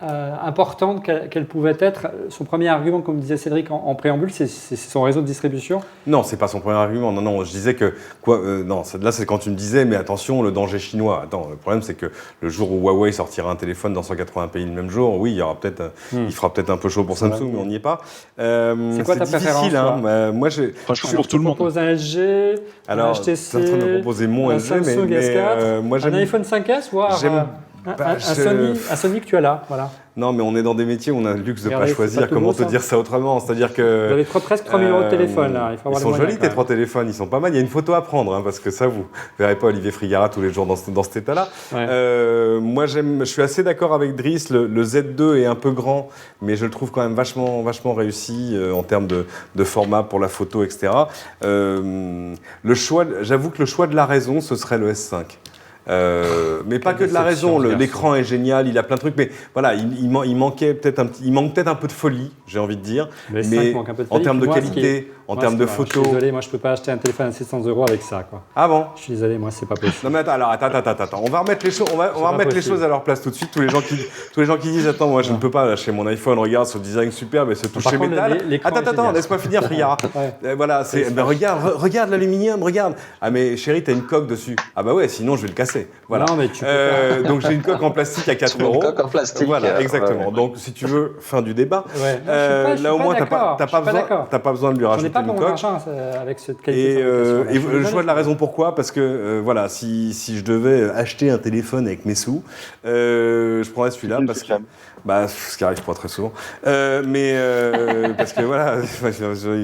Speaker 1: importante qu'elle pouvait être. Son premier argument, comme disait Cédric en préambule, c'est son réseau de distribution.
Speaker 5: Non, c'est pas son premier argument. Non, je disais que là c'est quand tu me disais, mais attention, le danger chinois. Attends, le problème c'est que le jour où Huawei sortira un téléphone dans 180 pays le même jour, oui, il y aura peut-être, il fera peut-être un peu chaud pour Samsung, mais on n'y est pas.
Speaker 1: C'est quoi ta préférence
Speaker 5: moi, je
Speaker 4: pour tout le monde.
Speaker 1: Propose un LG, un HTC,
Speaker 5: tu es en train de me proposer mon LG,
Speaker 1: Samsung S4,
Speaker 5: moi
Speaker 1: un iPhone 5S, voire un Sony que tu as là, voilà.
Speaker 5: Non, mais on est dans des métiers où on a le luxe de ne pas choisir. Comment te dire ça autrement? C'est-à-dire que.
Speaker 1: Vous avez presque 3 000 € de téléphone là.
Speaker 5: Ils sont jolis tes 3 téléphones, ils sont pas mal. Il y a une photo à prendre, parce que ça, vous verrez pas Olivier Frigara tous les jours dans cet état-là. Ouais. Moi, je suis assez d'accord avec Driss. Le Z2 est un peu grand, mais je le trouve quand même vachement réussi en termes de format pour la photo, etc. J'avoue que le choix de la raison, ce serait le S5. Mais pas que de la raison, l'écran est génial, il a plein de trucs, mais voilà, il manque peut-être un peu de folie, j'ai envie de dire, mais en termes de qualité, en termes de photos.
Speaker 1: Je suis désolé, moi je peux pas acheter un téléphone à 700 € avec ça, quoi.
Speaker 5: Ah bon?
Speaker 1: Je suis désolé, moi c'est pas possible.
Speaker 5: Non mais attends, on va remettre les choses, les choses à leur place tout de suite. Tous les gens qui disent attends, moi je ne peux pas lâcher mon iPhone, regarde ce design superbe et ce toucher métal. Attends, laisse-moi finir, Frigara. Voilà, regarde l'aluminium, regarde. Ah mais chérie, t'as une coque dessus. Ah bah ouais, sinon je vais le casser. Voilà.
Speaker 1: Non, mais tu peux
Speaker 5: donc j'ai une coque en plastique à 4 €.
Speaker 2: Une coque en plastique.
Speaker 5: Voilà, exactement. Donc si tu veux, fin du débat. Là au moins t'as pas besoin de lui rajouter une coque.
Speaker 1: Avec cette qualité.
Speaker 5: Et je vois de la raison pourquoi, parce que voilà, si je devais acheter un téléphone avec mes sous, je prendrais celui-là parce que ce qui arrive pas très souvent. Parce que voilà,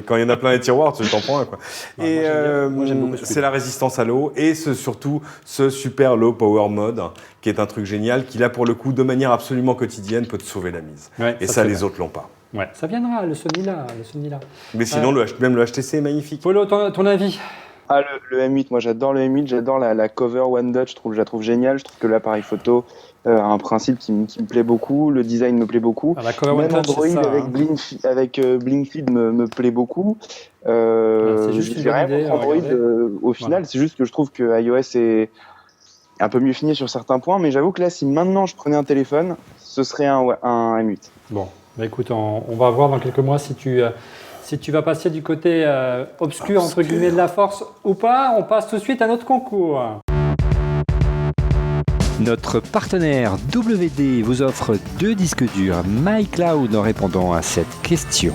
Speaker 5: quand il y en a plein les tiroirs, tu t'en prends un quoi. Et
Speaker 1: moi, j'aime beaucoup
Speaker 5: c'est la résistance à l'eau et surtout ce super low power mode qui est un truc génial qui là pour le coup de manière absolument quotidienne peut te sauver la mise. Ouais, et ça les autres l'ont pas.
Speaker 1: Ouais, ça viendra, le Sony là.
Speaker 5: Mais sinon, même le HTC est magnifique.
Speaker 1: Polo, ton avis?
Speaker 3: Le M8, moi j'adore le M8, j'adore la cover One Touch, je la trouve géniale. Je trouve que l'appareil photo a un principe qui me plaît beaucoup, le design me plaît beaucoup.
Speaker 1: La cover One Touch,
Speaker 3: Android avec Blinkfeed me plaît beaucoup.
Speaker 1: C'est juste une idée,
Speaker 3: Android, au final, c'est juste que je trouve que iOS est un peu mieux fini sur certains points, mais j'avoue que là, si maintenant je prenais un téléphone, ce serait un M8.
Speaker 1: Bon. Écoute, on va voir dans quelques mois si tu vas passer du côté obscur entre guillemets de la force ou pas. On passe tout de suite à notre concours. Notre partenaire WD vous offre 2 disques durs MyCloud en répondant à cette question.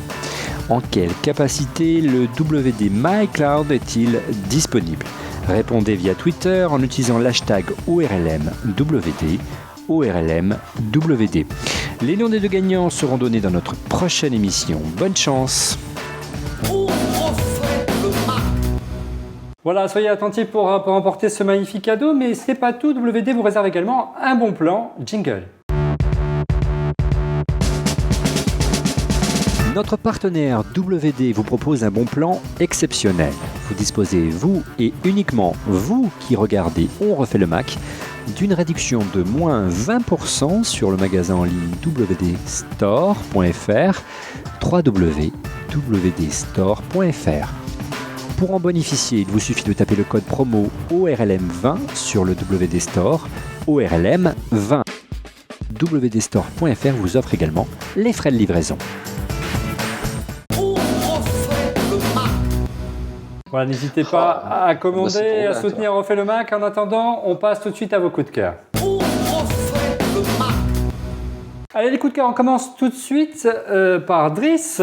Speaker 1: En quelle capacité le WD MyCloud est-il disponible? Répondez via Twitter en utilisant l'hashtag ORLMWD. ORLMWD. Les noms des 2 gagnants seront donnés dans notre prochaine émission. Bonne chance. Voilà, soyez attentifs pour remporter ce magnifique cadeau, mais c'est pas tout. WD vous réserve également un bon plan. Jingle. Notre partenaire WD vous propose un bon plan exceptionnel. Vous disposez, vous et uniquement vous qui regardez On refait le Mac, d'une réduction de moins 20% sur le magasin en ligne wdstore.fr, www.wdstore.fr. Pour en bénéficier, il vous suffit de taper le code promo ORLM20 sur le WD Store, ORLM20. WDstore.fr vous offre également les frais de livraison. Voilà, n'hésitez pas à commander, à soutenir Refait le Mac. En attendant, on passe tout de suite à vos coups de cœur. Allez, les coups de cœur, on commence tout de suite par Driss.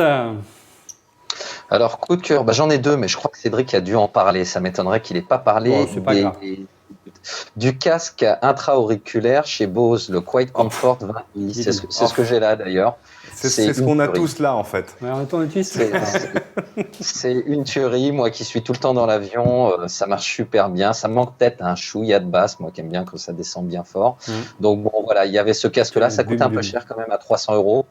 Speaker 2: Alors, coup de cœur, j'en ai 2, mais je crois que Cédric a dû en parler. Ça m'étonnerait qu'il n'ait pas parlé
Speaker 1: C'est pas grave.
Speaker 2: du casque intra-auriculaire chez Bose, le Quiet Comfort 20. C'est ce que j'ai là d'ailleurs.
Speaker 5: C'est ce qu'on a tous là, en fait.
Speaker 1: Ouais, en même temps, on utilise.
Speaker 2: C'est une tuerie. Moi qui suis tout le temps dans l'avion, ça marche super bien. Ça manque peut-être un chouïa de basse, moi qui aime bien quand ça descend bien fort. Donc bon, voilà, il y avait ce casque-là. Ça coûte un peu cher quand même, à 300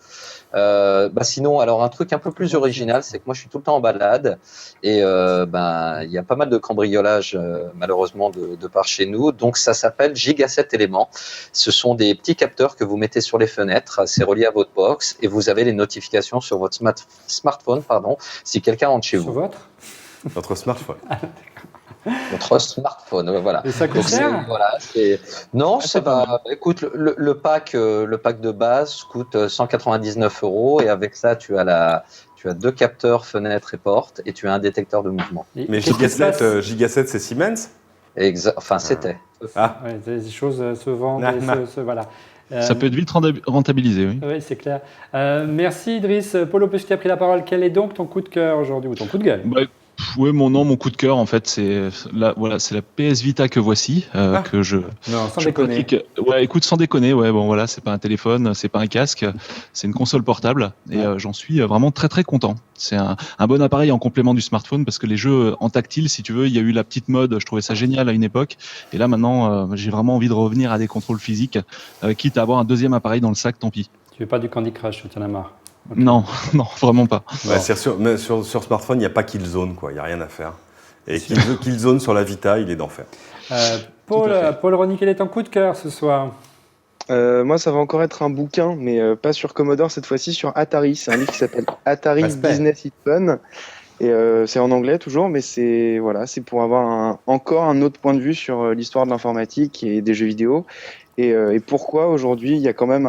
Speaker 2: €. Sinon, alors un truc un peu plus original, c'est que moi je suis tout le temps en balade et il y a pas mal de cambriolages malheureusement de par chez nous. Donc ça s'appelle Giga7 éléments. Ce sont des petits capteurs que vous mettez sur les fenêtres. C'est relié à votre box et vous avez les notifications sur votre smartphone, si quelqu'un rentre chez
Speaker 1: Sur
Speaker 2: vous.
Speaker 5: Notre smartphone.
Speaker 2: Votre smartphone, voilà.
Speaker 1: Et ça coûte
Speaker 2: Donc,
Speaker 1: cher
Speaker 2: Non, c'est pas. Écoute, le pack de base coûte 199 € et avec ça, tu as 2 capteurs fenêtre et porte et tu as un détecteur de mouvement.
Speaker 5: Mais Giga7, c'est Siemens.
Speaker 2: C'était.
Speaker 5: Ah,
Speaker 1: ouais, des choses se vendent. Voilà.
Speaker 4: Ça peut être vite rentabilisé, oui.
Speaker 1: Oui, c'est clair. Merci Idriss. Paulo, puisque tu as pris la parole, quel est donc ton coup de cœur aujourd'hui ou ton coup de gueule?
Speaker 4: Oui, mon coup de cœur, en fait, c'est la PS Vita que voici, que je.
Speaker 1: Non, sans déconner.
Speaker 4: pratique. Ouais, écoute, sans déconner, ouais, bon voilà, c'est pas un téléphone, c'est pas un casque, c'est une console portable, et j'en suis vraiment très très content. C'est un bon appareil en complément du smartphone parce que les jeux en tactile, si tu veux, il y a eu la petite mode, je trouvais ça génial à une époque, et là maintenant, j'ai vraiment envie de revenir à des contrôles physiques, quitte à avoir un deuxième appareil dans le sac, tant pis.
Speaker 1: Tu veux pas du Candy Crush, tu en as marre. Okay.
Speaker 4: Non, vraiment pas.
Speaker 5: Ouais, mais sur smartphone, il n'y a pas Killzone, quoi. Il n'y a rien à faire. Et Killzone sur la Vita, il est d'enfer.
Speaker 1: Paul Rony, quel est ton coup de cœur ce soir?
Speaker 3: Moi, ça va encore être un bouquin, mais pas sur Commodore, cette fois-ci sur Atari. C'est un livre qui s'appelle Atari Business Is Fun. Et c'est en anglais toujours, mais c'est pour avoir encore un autre point de vue sur l'histoire de l'informatique et des jeux vidéo. Et pourquoi aujourd'hui, il y a quand même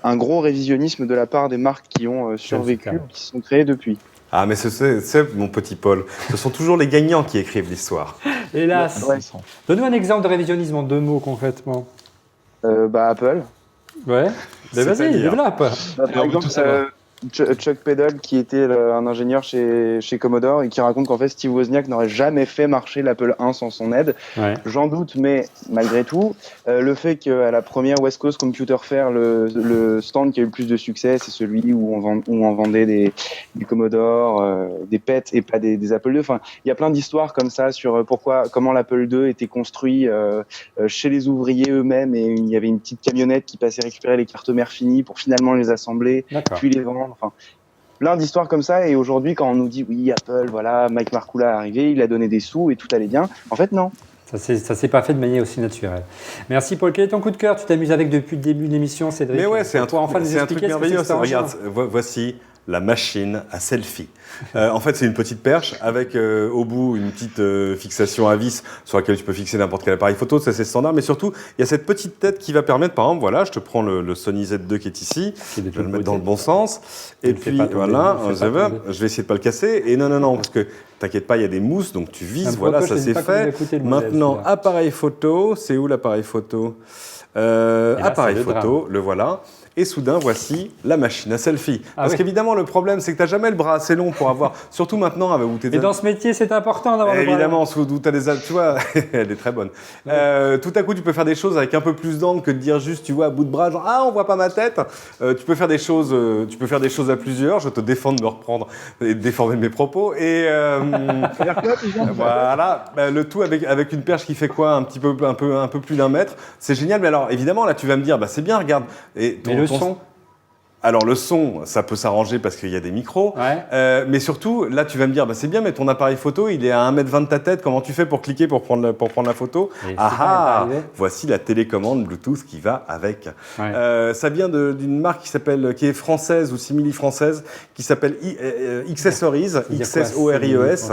Speaker 3: un gros révisionnisme de la part des marques qui ont survécu, qui se sont créées depuis.
Speaker 5: Ah, mais c'est mon petit Paul. Ce sont toujours les gagnants qui écrivent l'histoire.
Speaker 1: Hélas.
Speaker 3: Ouais.
Speaker 1: Donne-nous un exemple de révisionnisme en 2 mots concrètement.
Speaker 3: Apple.
Speaker 1: Ouais. Mais vas-y, développe.
Speaker 3: Par exemple, Chuck Peddle, qui était un ingénieur chez Commodore et qui raconte qu'en fait Steve Wozniak n'aurait jamais fait marcher l'Apple I sans son aide.
Speaker 1: Ouais.
Speaker 3: J'en doute, mais malgré tout, le fait qu'à la première West Coast Computer Fair, le stand qui a eu le plus de succès, c'est celui où on vendait des Commodore, des PET et pas des Apple II. Enfin, il y a plein d'histoires comme ça sur comment l'Apple II était construit chez les ouvriers eux-mêmes, et il y avait une petite camionnette qui passait récupérer les cartes mères finies pour finalement les assembler, puis les vendre. Enfin, plein d'histoires comme ça. Et aujourd'hui, quand on nous dit oui, Apple, voilà, Mike Markula est arrivé, il a donné des sous et tout allait bien. En fait, non.
Speaker 1: Ça s'est pas fait de manière aussi naturelle. Merci Paul. Quel est ton coup de cœur? Tu t'amuses avec depuis le début de l'émission, Cédric.
Speaker 5: Mais ouais, c'est un truc merveilleux.
Speaker 1: Regarde,
Speaker 5: voici la machine à selfie. En fait, c'est une petite perche avec au bout une petite fixation à vis sur laquelle tu peux fixer n'importe quel appareil photo, ça c'est standard, mais surtout il y a cette petite tête qui va permettre, par exemple, voilà, je te prends le Sony Z2 qui est ici, je vais le mettre dans le bon sens, et puis voilà, je vais essayer de pas le casser, et non, parce que t'inquiète pas, il y a des mousses, donc tu vises, voilà, ça c'est fait. Maintenant, appareil photo, c'est où l'appareil photo? Appareil photo, le voilà. Et soudain, voici la machine à selfie. Parce qu'évidemment, le problème, c'est que tu n'as jamais le bras assez long pour avoir... Surtout maintenant, où tu es...
Speaker 1: Et dans ce métier, c'est important d'avoir le bras long.
Speaker 5: Évidemment, où tu as des... Tu vois, elle est très bonne. Tout à coup, tu peux faire des choses avec un peu plus d'angle que de dire juste, tu vois, à bout de bras, genre, on voit pas ma tête. Tu peux faire des choses à plusieurs. Je te défends de me reprendre et de déformer mes propos. Et voilà, le tout avec une perche qui fait quoi, un peu plus d'1 mètre. C'est génial. Mais alors, évidemment, là, tu vas me dire, c'est bien, regarde. Et
Speaker 1: le son.
Speaker 5: Alors le son, ça peut s'arranger parce qu'il y a des micros, mais surtout, là tu vas me dire, c'est bien, mais ton appareil photo, il est à 1,20 m de ta tête, comment tu fais pour cliquer pour prendre la photo? Voici la télécommande Bluetooth qui va avec. Ça vient d'une marque qui est française ou simili-française, qui s'appelle Xsoriz, Xsoriz.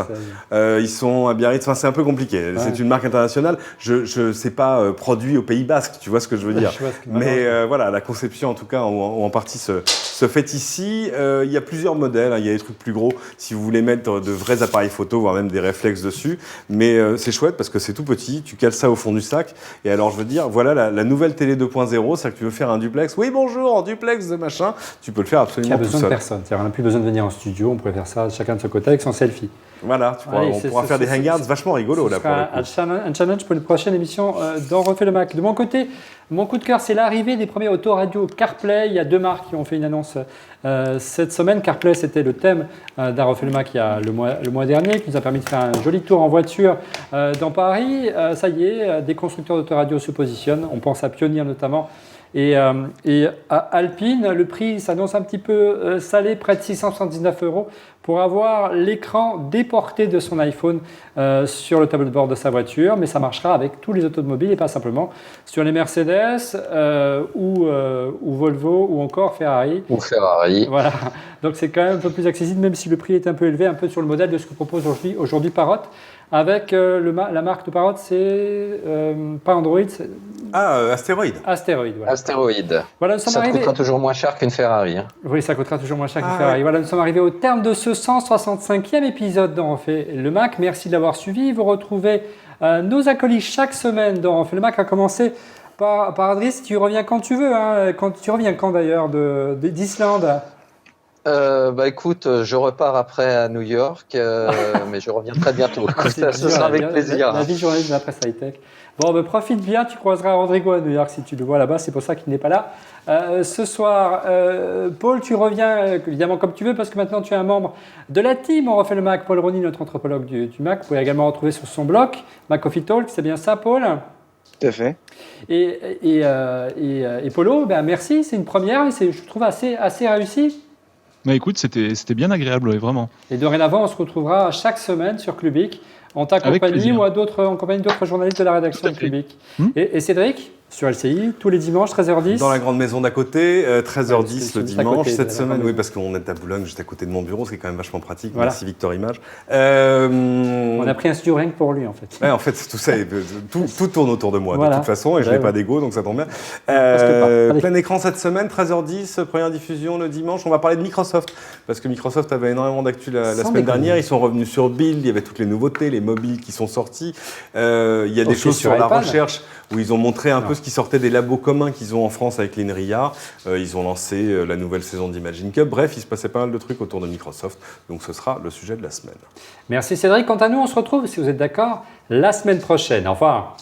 Speaker 5: Ils sont à Biarritz, c'est un peu compliqué, c'est une marque internationale, je sais pas produit au Pays Basque, tu vois ce que je veux dire. Mais voilà, la conception en tout cas, en partie se fait ici. Il y a plusieurs modèles, il y a des trucs plus gros si vous voulez mettre de vrais appareils photo, voire même des réflexes dessus. Mais c'est chouette parce que c'est tout petit, tu cales ça au fond du sac. Et alors je veux dire, voilà la nouvelle télé 2.0, c'est que tu veux faire un duplex. Oui, bonjour, en duplex de machin. Tu peux le faire absolument tout seul.
Speaker 1: Il y a besoin de personne. On n'a plus besoin de venir en studio, on pourrait faire ça chacun de son côté avec son selfie.
Speaker 5: Voilà, on pourra faire des hangouts vachement rigolos là pour le coup.
Speaker 1: Un challenge pour une prochaine émission d'On refait le Mac. De mon côté, mon coup de cœur, c'est l'arrivée des premiers autoradio CarPlay. Il y a 2 marques qui ont fait une annonce cette semaine. CarPlay, c'était le thème d'On refait le Mac il y a le mois dernier, qui nous a permis de faire un joli tour en voiture dans Paris. Ça y est, des constructeurs d'autoradio se positionnent. On pense à Pioneer notamment. Et à Alpine, le prix s'annonce un petit peu salé, près de 679 € pour avoir l'écran déporté de son iPhone sur le tableau de bord de sa voiture. Mais ça marchera avec tous les automobiles et pas simplement sur les Mercedes ou Volvo ou encore Ferrari. Voilà. Donc c'est quand même un peu plus accessible, même si le prix est un peu élevé, un peu sur le modèle de ce que propose aujourd'hui Parrot. Avec la marque de Parrot, c'est pas Android.
Speaker 5: Astéroid.
Speaker 1: Voilà.
Speaker 2: Astéroid.
Speaker 1: Voilà,
Speaker 2: ça coûtera toujours moins cher qu'une Ferrari. Hein.
Speaker 1: Oui, ça coûtera toujours moins cher qu'une Ferrari. Voilà, nous sommes arrivés au terme de ce 165e épisode d'On refait le Mac. Merci de l'avoir suivi. Vous retrouvez nos acolytes chaque semaine dans On refait le Mac, à commencer par Adrice. Tu reviens quand tu veux. Hein. Tu reviens quand d'ailleurs d'Islande?
Speaker 2: Écoute, je repars après à New York, mais je reviens très bientôt. Ce sera avec plaisir.
Speaker 1: La vie journaliste de la presse high-tech. Bon, profite bien, tu croiseras Rodrigo à New York si tu le vois là-bas, c'est pour ça qu'il n'est pas là. Ce soir, Paul, tu reviens évidemment comme tu veux, parce que maintenant tu es un membre de la team On refait le Mac. Paul Rony, notre anthropologue du Mac, vous pouvez également retrouver sur son blog, Mac Coffee Talk, c'est bien ça, Paul?
Speaker 3: Tout à fait.
Speaker 1: Et Polo, merci, c'est une première et je trouve assez réussi.
Speaker 4: Écoute, c'était bien agréable, ouais, vraiment.
Speaker 1: Et dorénavant, on se retrouvera chaque semaine sur Clubic, en ta compagnie ou en compagnie d'autres journalistes de la rédaction de Clubic. Et Cédric, sur LCI, tous les dimanches, 13h10.
Speaker 5: Dans la grande maison d'à côté, 13h10 le dimanche. Cette semaine, oui, parce qu'on est à Boulogne, juste à côté de mon bureau, ce qui est quand même vachement pratique. Voilà. Merci Victor Image. On
Speaker 1: a pris un studio rien que pour lui, en fait.
Speaker 5: Ouais, en fait, tout ça, tout tourne autour de moi, de toute façon, et je n'ai pas d'ego, donc ça tombe bien. Plein écran cette semaine, 13h10, première diffusion le dimanche. On va parler de Microsoft, parce que Microsoft avait énormément d'actu la semaine dernière. Ils sont revenus sur Build, il y avait toutes les nouveautés, les mobiles qui sont sortis. Il y a des choses sur la recherche, où ils ont montré un peu ce qui sortait des labos communs qu'ils ont en France avec l'INRIA. Ils ont lancé la nouvelle saison d'Imagine Cup. Bref, il se passait pas mal de trucs autour de Microsoft. Donc ce sera le sujet de la semaine.
Speaker 1: Merci Cédric. Quant à nous, on se retrouve, si vous êtes d'accord, la semaine prochaine. Au revoir.